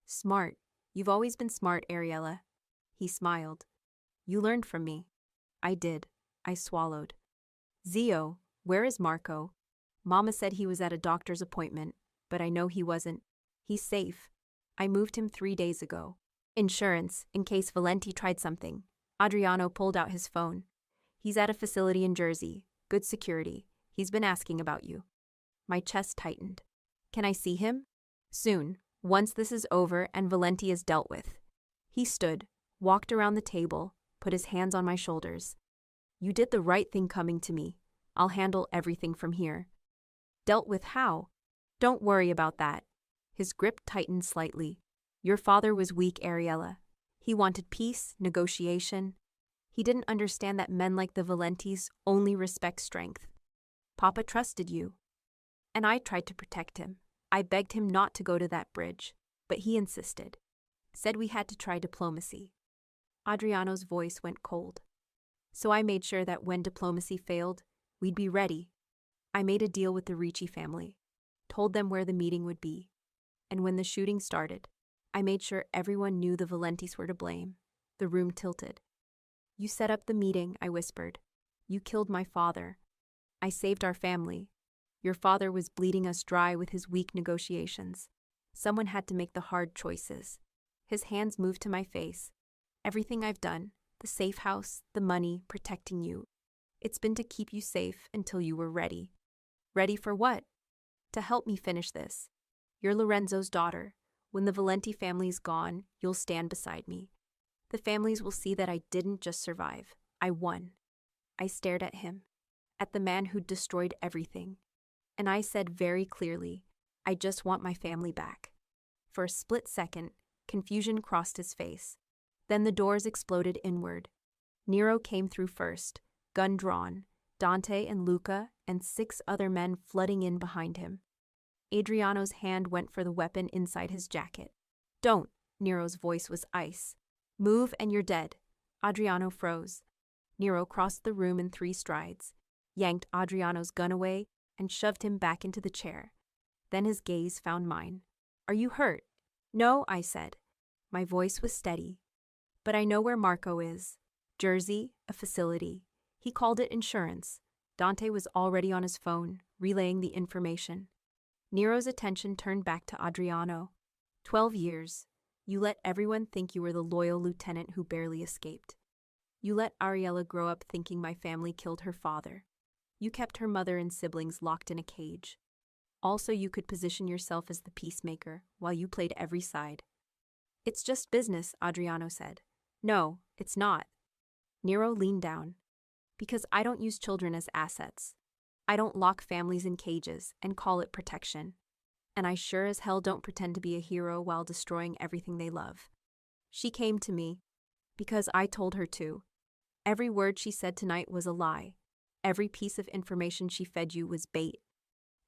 Smart. You've always been smart, Ariella. He smiled. You learned from me. I did. I swallowed. Zio, where is Marco? Mama said he was at a doctor's appointment, but I know he wasn't. He's safe. I moved him 3 days ago. Insurance, in case Valenti tried something. Adriano pulled out his phone. He's at a facility in Jersey. Good security. He's been asking about you. My chest tightened. Can I see him? Soon, once this is over and Valenti is dealt with. He stood, walked around the table, put his hands on my shoulders. You did the right thing coming to me. I'll handle everything from here. Dealt with how? Don't worry about that. His grip tightened slightly. Your father was weak, Ariella. He wanted peace, negotiation. He didn't understand that men like the Valentis only respect strength. Papa trusted you. And I tried to protect him. I begged him not to go to that bridge, but he insisted. Said we had to try diplomacy. Adriano's voice went cold. So I made sure that when diplomacy failed, we'd be ready. I made a deal with the Ricci family, told them where the meeting would be. And when the shooting started, I made sure everyone knew the Valentis were to blame. The room tilted. You set up the meeting, I whispered. You killed my father. I saved our family. Your father was bleeding us dry with his weak negotiations. Someone had to make the hard choices. His hands moved to my face. Everything I've done, the safe house, the money, protecting you. It's been to keep you safe until you were ready. Ready for what? To help me finish this. You're Lorenzo's daughter. When the Valenti family's gone, you'll stand beside me. The families will see that I didn't just survive. I won. I stared at him, at the man who'd destroyed everything. And I said very clearly, I just want my family back. For a split second, confusion crossed his face. Then the doors exploded inward. Nero came through first, gun drawn, Dante and Luca and 6 other men flooding in behind him. Adriano's hand went for the weapon inside his jacket. Don't, Nero's voice was ice. Move and you're dead. Adriano froze. Nero crossed the room in 3 strides, yanked Adriano's gun away, and shoved him back into the chair. Then his gaze found mine. Are you hurt? No, I said. My voice was steady. But I know where Marco is. Jersey, a facility. He called it insurance. Dante was already on his phone, relaying the information. Nero's attention turned back to Adriano. 12 years. You let everyone think you were the loyal lieutenant who barely escaped. You let Ariella grow up thinking my family killed her father. You kept her mother and siblings locked in a cage. Also, you could position yourself as the peacemaker while you played every side. It's just business, Adriano said. No, it's not. Nero leaned down. Because I don't use children as assets. I don't lock families in cages and call it protection. And I sure as hell don't pretend to be a hero while destroying everything they love. She came to me because I told her to. Every word she said tonight was a lie. Every piece of information she fed you was bait.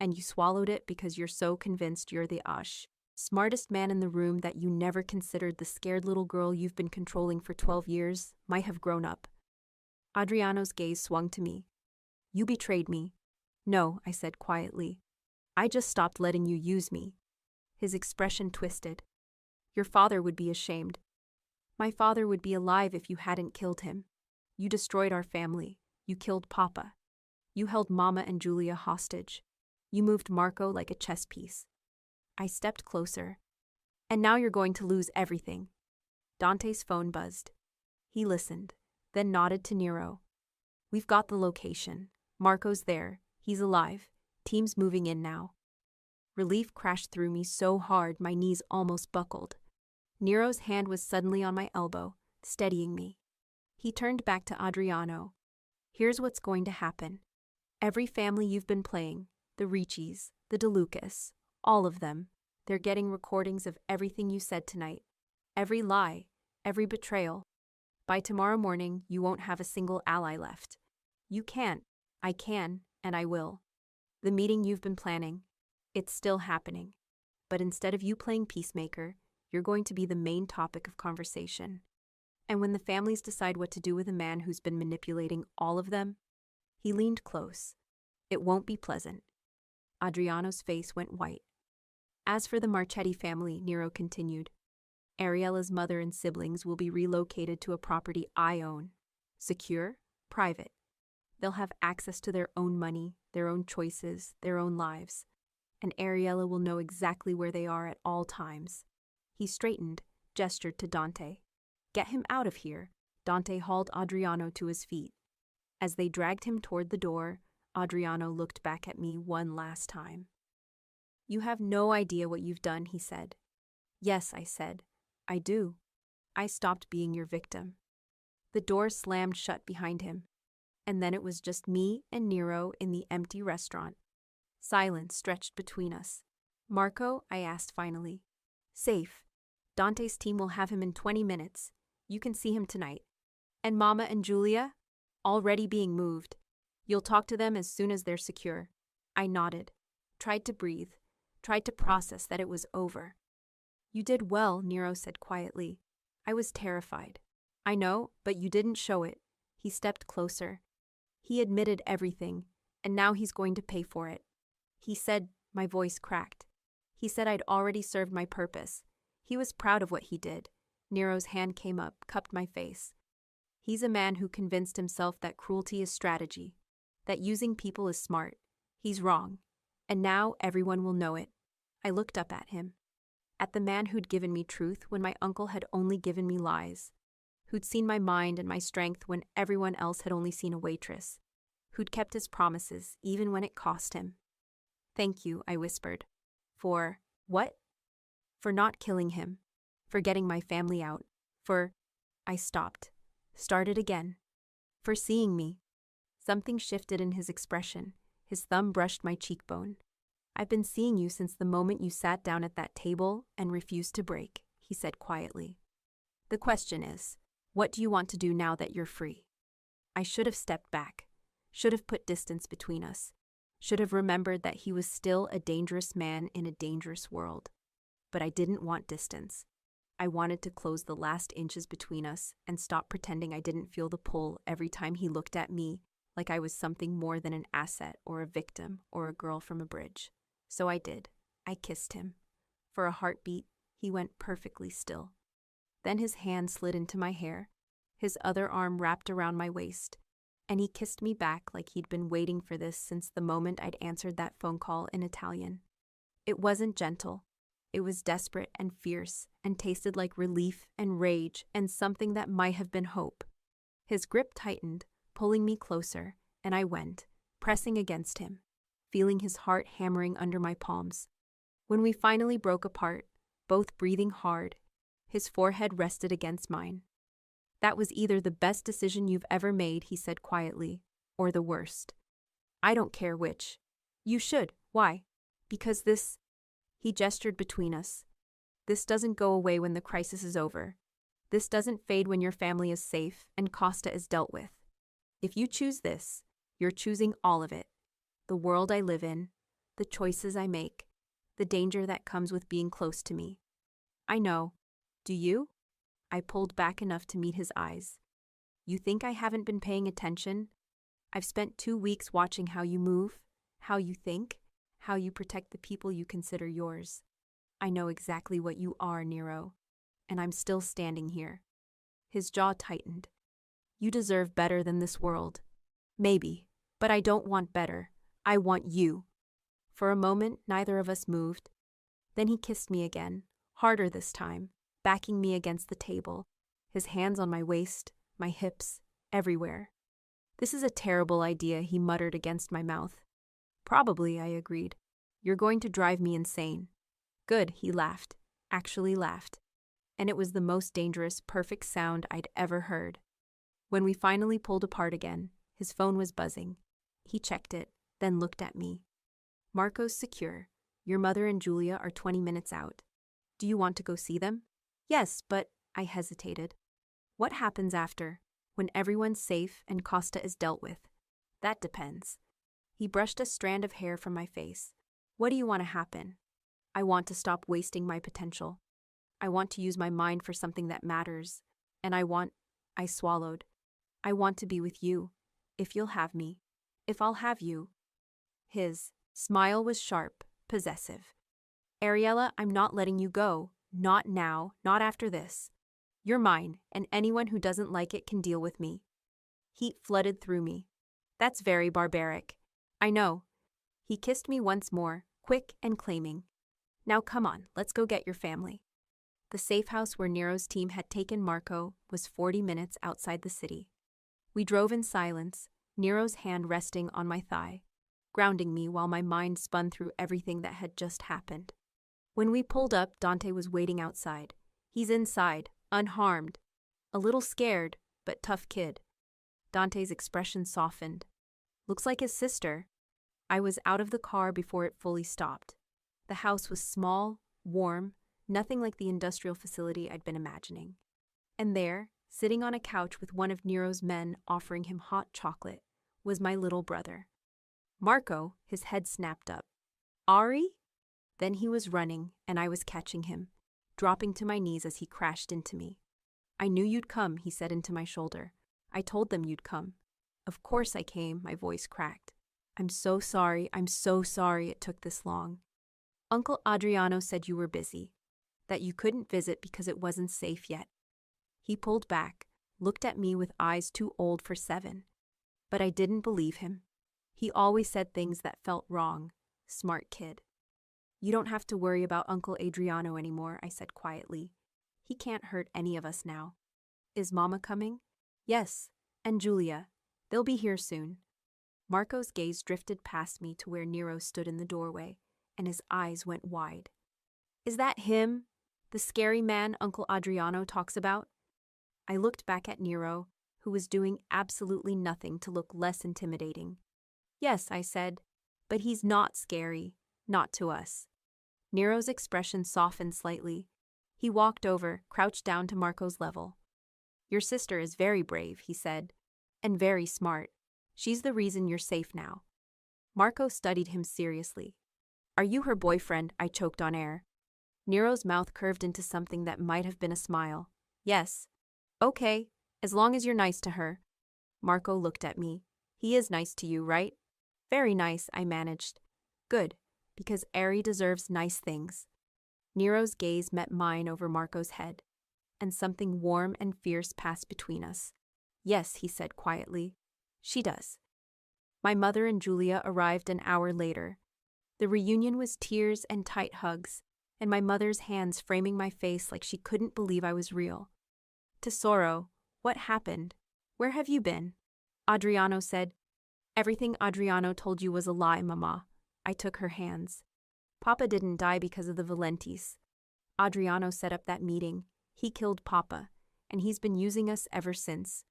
And you swallowed it because you're so convinced you're the smartest man in the room that you never considered the scared little girl you've been controlling for 12 years might have grown up. Adriano's gaze swung to me. You betrayed me. No, I said quietly. I just stopped letting you use me. His expression twisted. Your father would be ashamed. My father would be alive if you hadn't killed him. You destroyed our family. You killed Papa. You held Mama and Julia hostage. You moved Marco like a chess piece. I stepped closer. And now you're going to lose everything. Dante's phone buzzed. He listened, then nodded to Nero. We've got the location. Marco's there. He's alive. Team's moving in now. Relief crashed through me so hard my knees almost buckled. Nero's hand was suddenly on my elbow, steadying me. He turned back to Adriano. Here's what's going to happen. Every family you've been playing, the Riccis, the De Lucas, all of them, they're getting recordings of everything you said tonight. Every lie, every betrayal. By tomorrow morning, you won't have a single ally left. You can't, I can, And I will. The meeting you've been planning, it's still happening. But instead of you playing peacemaker, you're going to be the main topic of conversation. And when the families decide what to do with a man who's been manipulating all of them, he leaned close. It won't be pleasant. Adriano's face went white. As for the Marchetti family, Nero continued, Ariella's mother and siblings will be relocated to a property I own. Secure, private. They'll have access to their own money, their own choices, their own lives. And Ariella will know exactly where they are at all times. He straightened, gestured to Dante. Get him out of here. Dante hauled Adriano to his feet. As they dragged him toward the door, Adriano looked back at me one last time. You have no idea what you've done, he said. Yes, I said. I do. I stopped being your victim. The door slammed shut behind him, and then it was just me and Nero in the empty restaurant. Silence stretched between us. Marco, I asked finally. Safe. Dante's team will have him in 20 minutes. You can see him tonight. And Mama and Julia? Already being moved. You'll talk to them as soon as they're secure. I nodded, tried to breathe, tried to process that it was over. You did well, Nero said quietly. I was terrified. I know, but you didn't show it. He stepped closer. He admitted everything, and now he's going to pay for it. He said, my voice cracked. He said I'd already served my purpose. He was proud of what he did. Nero's hand came up, cupped my face. He's a man who convinced himself that cruelty is strategy, that using people is smart. He's wrong. And now everyone will know it. I looked up at him. At the man who'd given me truth when my uncle had only given me lies. Who'd seen my mind and my strength when everyone else had only seen a waitress. Who'd kept his promises, even when it cost him. Thank you, I whispered. For what? For not killing him. For getting my family out. For... I stopped. Started again. For seeing me. Something shifted in his expression. His thumb brushed my cheekbone. I've been seeing you since the moment you sat down at that table and refused to break, he said quietly. The question is, what do you want to do now that you're free? I should have stepped back. Should have put distance between us. Should have remembered that he was still a dangerous man in a dangerous world. But I didn't want distance. I wanted to close the last inches between us and stop pretending I didn't feel the pull every time he looked at me like I was something more than an asset or a victim or a girl from a bridge. So I did. I kissed him. For a heartbeat, he went perfectly still. Then his hand slid into my hair, his other arm wrapped around my waist, and he kissed me back like he'd been waiting for this since the moment I'd answered that phone call in Italian. It wasn't gentle. It was desperate and fierce and tasted like relief and rage and something that might have been hope. His grip tightened, pulling me closer, and I went, pressing against him, feeling his heart hammering under my palms. When we finally broke apart, both breathing hard, his forehead rested against mine. That was either the best decision you've ever made, he said quietly, or the worst. I don't care which. You should. Why? Because this... He gestured between us. This doesn't go away when the crisis is over. This doesn't fade when your family is safe and Costa is dealt with. If you choose this, you're choosing all of it. The world I live in, the choices I make, the danger that comes with being close to me. I know. Do you? I pulled back enough to meet his eyes. You think I haven't been paying attention? I've spent 2 weeks watching how you move, how you think, how you protect the people you consider yours. I know exactly what you are, Nero, and I'm still standing here. His jaw tightened. You deserve better than this world. Maybe, but I don't want better. I want you. For a moment, neither of us moved. Then he kissed me again, harder this time, backing me against the table, his hands on my waist, my hips, everywhere. This is a terrible idea, he muttered against my mouth. Probably, I agreed. You're going to drive me insane. Good, he laughed, actually laughed. And it was the most dangerous, perfect sound I'd ever heard. When we finally pulled apart again, his phone was buzzing. He checked it, then looked at me. Marco's secure. Your mother and Julia are 20 minutes out. Do you want to go see them? Yes, but... I hesitated. What happens after, when everyone's safe and Costa is dealt with? That depends. He brushed a strand of hair from my face. What do you want to happen? I want to stop wasting my potential. I want to use my mind for something that matters. And I swallowed. I want to be with you. If you'll have me. If I'll have you. His smile was sharp, possessive. Ariella, I'm not letting you go. Not now, not after this. You're mine, and anyone who doesn't like it can deal with me. Heat flooded through me. That's very barbaric. I know. He kissed me once more, quick and claiming. Now come on, let's go get your family. The safe house where Nero's team had taken Marco was 40 minutes outside the city. We drove in silence, Nero's hand resting on my thigh, grounding me while my mind spun through everything that had just happened. When we pulled up, Dante was waiting outside. He's inside, unharmed. A little scared, but tough kid. Dante's expression softened. Looks like his sister. I was out of the car before it fully stopped. The house was small, warm, nothing like the industrial facility I'd been imagining. And there, sitting on a couch with one of Nero's men offering him hot chocolate, was my little brother. Marco, his head snapped up. Ari? Then he was running, and I was catching him, dropping to my knees as he crashed into me. I knew you'd come, he said into my shoulder. I told them you'd come. Of course I came, my voice cracked. I'm so sorry it took this long. Uncle Adriano said you were busy, that you couldn't visit because it wasn't safe yet. He pulled back, looked at me with eyes too old for 7. But I didn't believe him. He always said things that felt wrong. Smart kid. You don't have to worry about Uncle Adriano anymore, I said quietly. He can't hurt any of us now. Is Mama coming? Yes, and Julia. They'll be here soon. Marco's gaze drifted past me to where Nero stood in the doorway, and his eyes went wide. Is that him? The scary man Uncle Adriano talks about? I looked back at Nero, who was doing absolutely nothing to look less intimidating. Yes, I said, but he's not scary, not to us. Nero's expression softened slightly. He walked over, crouched down to Marco's level. Your sister is very brave, he said, and very smart. She's the reason you're safe now. Marco studied him seriously. Are you her boyfriend? I choked on air. Nero's mouth curved into something that might have been a smile. Yes. Okay, as long as you're nice to her. Marco looked at me. He is nice to you, right? Very nice, I managed. Good, because Ari deserves nice things. Nero's gaze met mine over Marco's head, and something warm and fierce passed between us. Yes, he said quietly. She does. My mother and Julia arrived an hour later. The reunion was tears and tight hugs, and my mother's hands framing my face like she couldn't believe I was real. Tesoro, what happened? Where have you been? Adriano said. Everything Adriano told you was a lie, Mama. I took her hands. Papa didn't die because of the Valentis. Adriano set up that meeting. He killed Papa, and he's been using us ever since.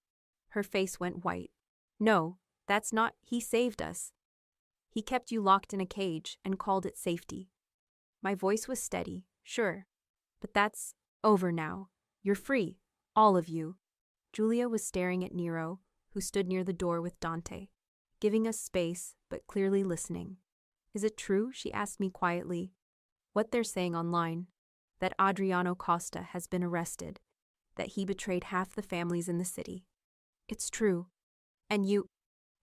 Her face went white. No, that's not. He saved us. He kept you locked in a cage and called it safety. My voice was steady, sure. But that's over now. You're free, all of you. Julia was staring at Nero, who stood near the door with Dante, giving us space, but clearly listening. Is it true? She asked me quietly. What they're saying online, that Adriano Costa has been arrested, that he betrayed half the families in the city. It's true. And you...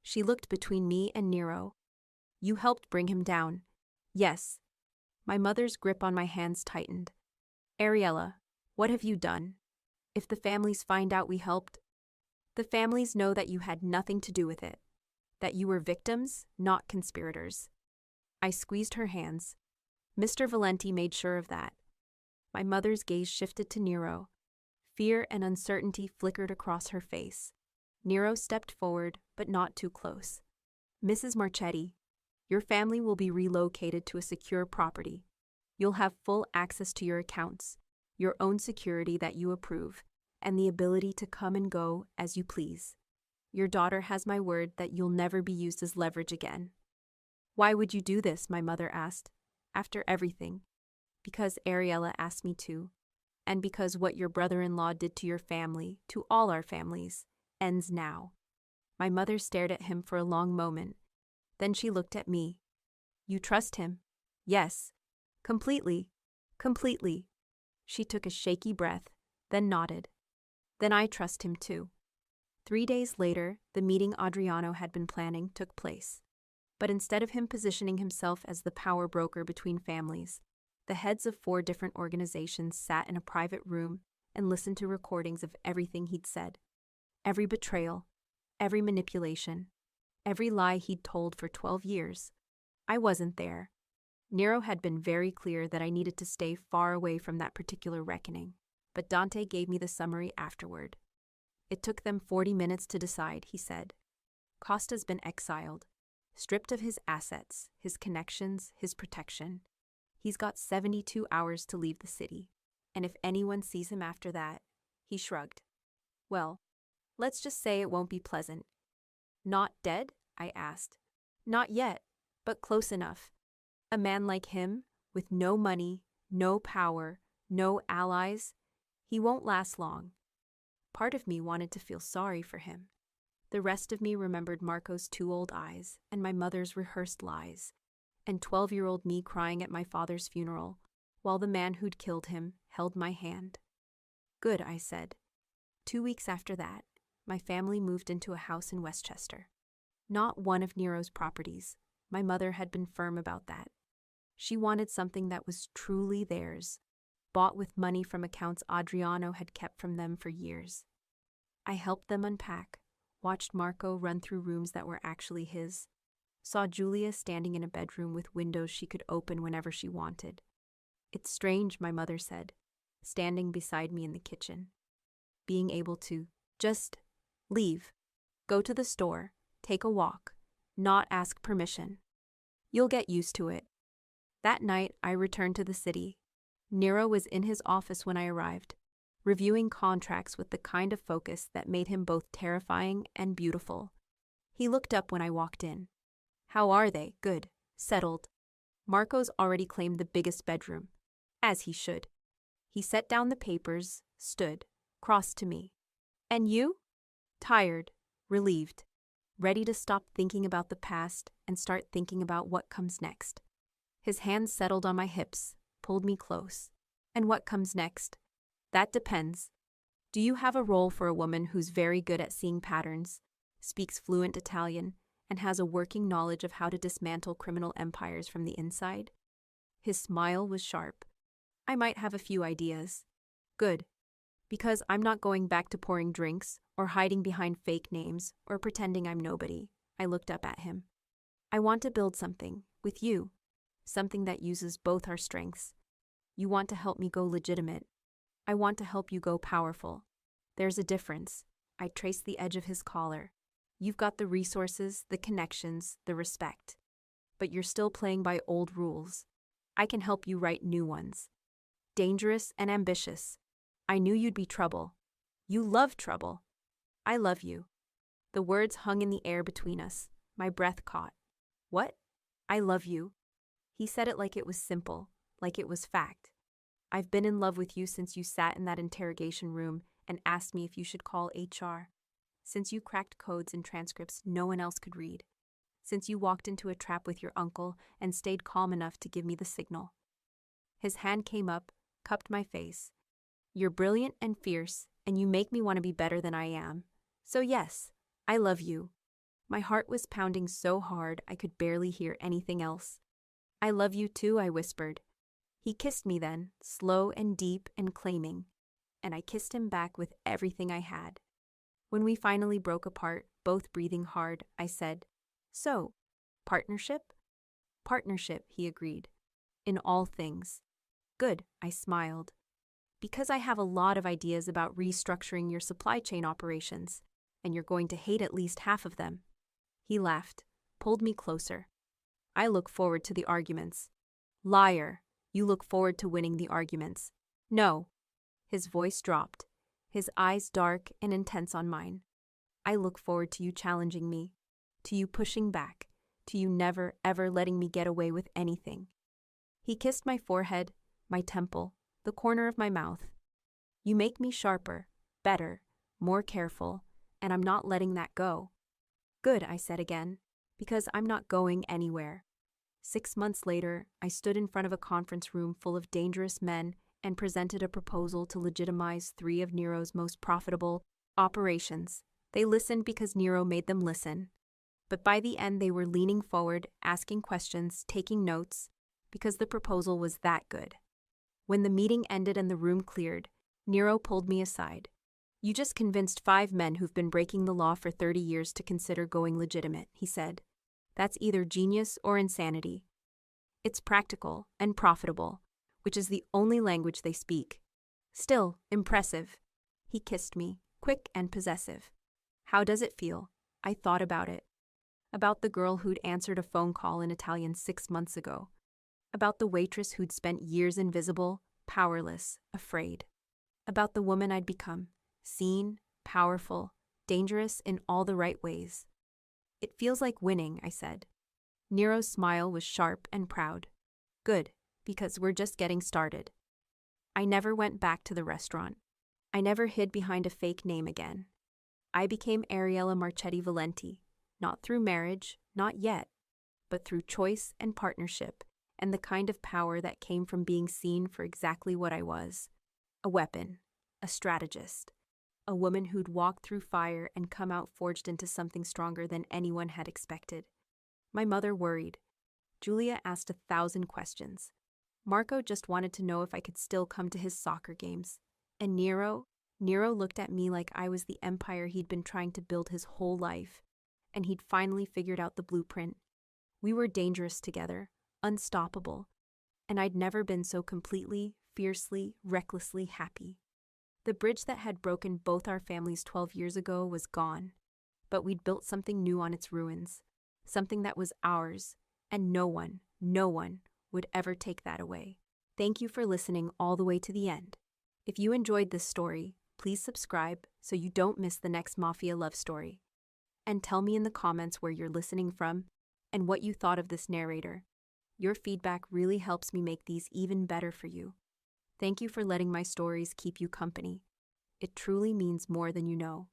She looked between me and Nero. You helped bring him down. Yes. My mother's grip on my hands tightened. Ariella, what have you done? If the families find out we helped, the families know that you had nothing to do with it, that you were victims, not conspirators. I squeezed her hands. Mr. Valenti made sure of that. My mother's gaze shifted to Nero. Fear and uncertainty flickered across her face. Nero stepped forward, but not too close. Mrs. Marchetti, your family will be relocated to a secure property. You'll have full access to your accounts, your own security that you approve, and the ability to come and go as you please. Your daughter has my word that you'll never be used as leverage again. Why would you do this? My mother asked. After everything. Because Ariella asked me to, and because what your brother-in-law did to your family, to all our families, ends now. My mother stared at him for a long moment, Then she looked at me. You trust him? Yes. Completely. Completely. She took a shaky breath, then nodded. Then I trust him too. 3 days later, the meeting Adriano had been planning took place. But instead of him positioning himself as the power broker between families, the heads of 4 different organizations sat in a private room and listened to recordings of everything he'd said. Every betrayal, every manipulation, every lie he'd told for 12 years. I wasn't there. Nero had been very clear that I needed to stay far away from that particular reckoning, but Dante gave me the summary afterward. It took them 40 minutes to decide, he said. Costa's been exiled, stripped of his assets, his connections, his protection. He's got 72 hours to leave the city, and if anyone sees him after that, he shrugged. Well, let's just say it won't be pleasant. Not dead? I asked. Not yet, but close enough. A man like him, with no money, no power, no allies, he won't last long. Part of me wanted to feel sorry for him. The rest of me remembered Marco's 2 old eyes and my mother's rehearsed lies, and 12-year-old me crying at my father's funeral, while the man who'd killed him held my hand. Good, I said. 2 weeks after that, my family moved into a house in Westchester. Not one of Nero's properties. My mother had been firm about that. She wanted something that was truly theirs, bought with money from accounts Adriano had kept from them for years. I helped them unpack, watched Marco run through rooms that were actually his, saw Julia standing in a bedroom with windows she could open whenever she wanted. It's strange, my mother said, standing beside me in the kitchen. Being able to just leave, go to the store, take a walk, not ask permission. You'll get used to it. That night, I returned to the city. Nero was in his office when I arrived, reviewing contracts with the kind of focus that made him both terrifying and beautiful. He looked up when I walked in. How are they? Good. Settled. Marco's already claimed the biggest bedroom, as he should. He set down the papers, stood, crossed to me. And you? Tired, relieved, ready to stop thinking about the past and start thinking about what comes next. His hands settled on my hips, pulled me close. And what comes next? That depends. Do you have a role for a woman who's very good at seeing patterns, speaks fluent Italian, and has a working knowledge of how to dismantle criminal empires from the inside? His smile was sharp. I might have a few ideas. Good. Because I'm not going back to pouring drinks or hiding behind fake names or pretending I'm nobody. I looked up at him. I want to build something, with you. Something that uses both our strengths. You want to help me go legitimate. I want to help you go powerful. There's a difference. I traced the edge of his collar. You've got the resources, the connections, the respect. But you're still playing by old rules. I can help you write new ones. Dangerous and ambitious. I knew you'd be trouble. You love trouble. I love you. The words hung in the air between us. My breath caught. What? I love you. He said it like it was simple, like it was fact. I've been in love with you since you sat in that interrogation room and asked me if you should call HR. Since you cracked codes and transcripts no one else could read. Since you walked into a trap with your uncle and stayed calm enough to give me the signal. His hand came up, cupped my face. You're brilliant and fierce, and you make me want to be better than I am. So yes, I love you. My heart was pounding so hard I could barely hear anything else. I love you too, I whispered. He kissed me then, slow and deep and claiming, and I kissed him back with everything I had. When we finally broke apart, both breathing hard, I said, So, partnership? Partnership, he agreed. In all things. Good, I smiled. Because I have a lot of ideas about restructuring your supply chain operations, and you're going to hate at least half of them. He laughed, pulled me closer. I look forward to the arguments. Liar, you look forward to winning the arguments. No. His voice dropped, his eyes dark and intense on mine. I look forward to you challenging me, to you pushing back, to you never, ever letting me get away with anything. He kissed my forehead, my temple, the corner of my mouth. You make me sharper, better, more careful, and I'm not letting that go. Good, I said again. Because I'm not going anywhere. 6 months later, I stood in front of a conference room full of dangerous men and presented a proposal to legitimize 3 of Nero's most profitable operations. They listened because Nero made them listen. But by the end, they were leaning forward, asking questions, taking notes, because the proposal was that good. When the meeting ended and the room cleared, Nero pulled me aside. "You just convinced 5 men who've been breaking the law for 30 years to consider going legitimate," he said. "That's either genius or insanity. It's practical and profitable, which is the only language they speak. Still, impressive." He kissed me, quick and possessive. "How does it feel?" I thought about it. About the girl who'd answered a phone call in Italian 6 months ago. About the waitress who'd spent years invisible, powerless, afraid. About the woman I'd become, seen, powerful, dangerous in all the right ways. "It feels like winning," I said. Nero's smile was sharp and proud. "Good, because we're just getting started." I never went back to the restaurant. I never hid behind a fake name again. I became Ariella Marchetti Valenti, not through marriage, not yet, but through choice and partnership and the kind of power that came from being seen for exactly what I was. A weapon, a strategist, a woman who'd walked through fire and come out forged into something stronger than anyone had expected. My mother worried. Julia asked 1,000 questions. Marco just wanted to know if I could still come to his soccer games. And Nero looked at me like I was the empire he'd been trying to build his whole life, and he'd finally figured out the blueprint. We were dangerous together, unstoppable, and I'd never been so completely, fiercely, recklessly happy. The bridge that had broken both our families 12 years ago was gone, but we'd built something new on its ruins, something that was ours, and no one would ever take that away. Thank you for listening all the way to the end. If you enjoyed this story, please subscribe so you don't miss the next Mafia love story. And tell me in the comments where you're listening from and what you thought of this narrator. Your feedback really helps me make these even better for you. Thank you for letting my stories keep you company. It truly means more than you know.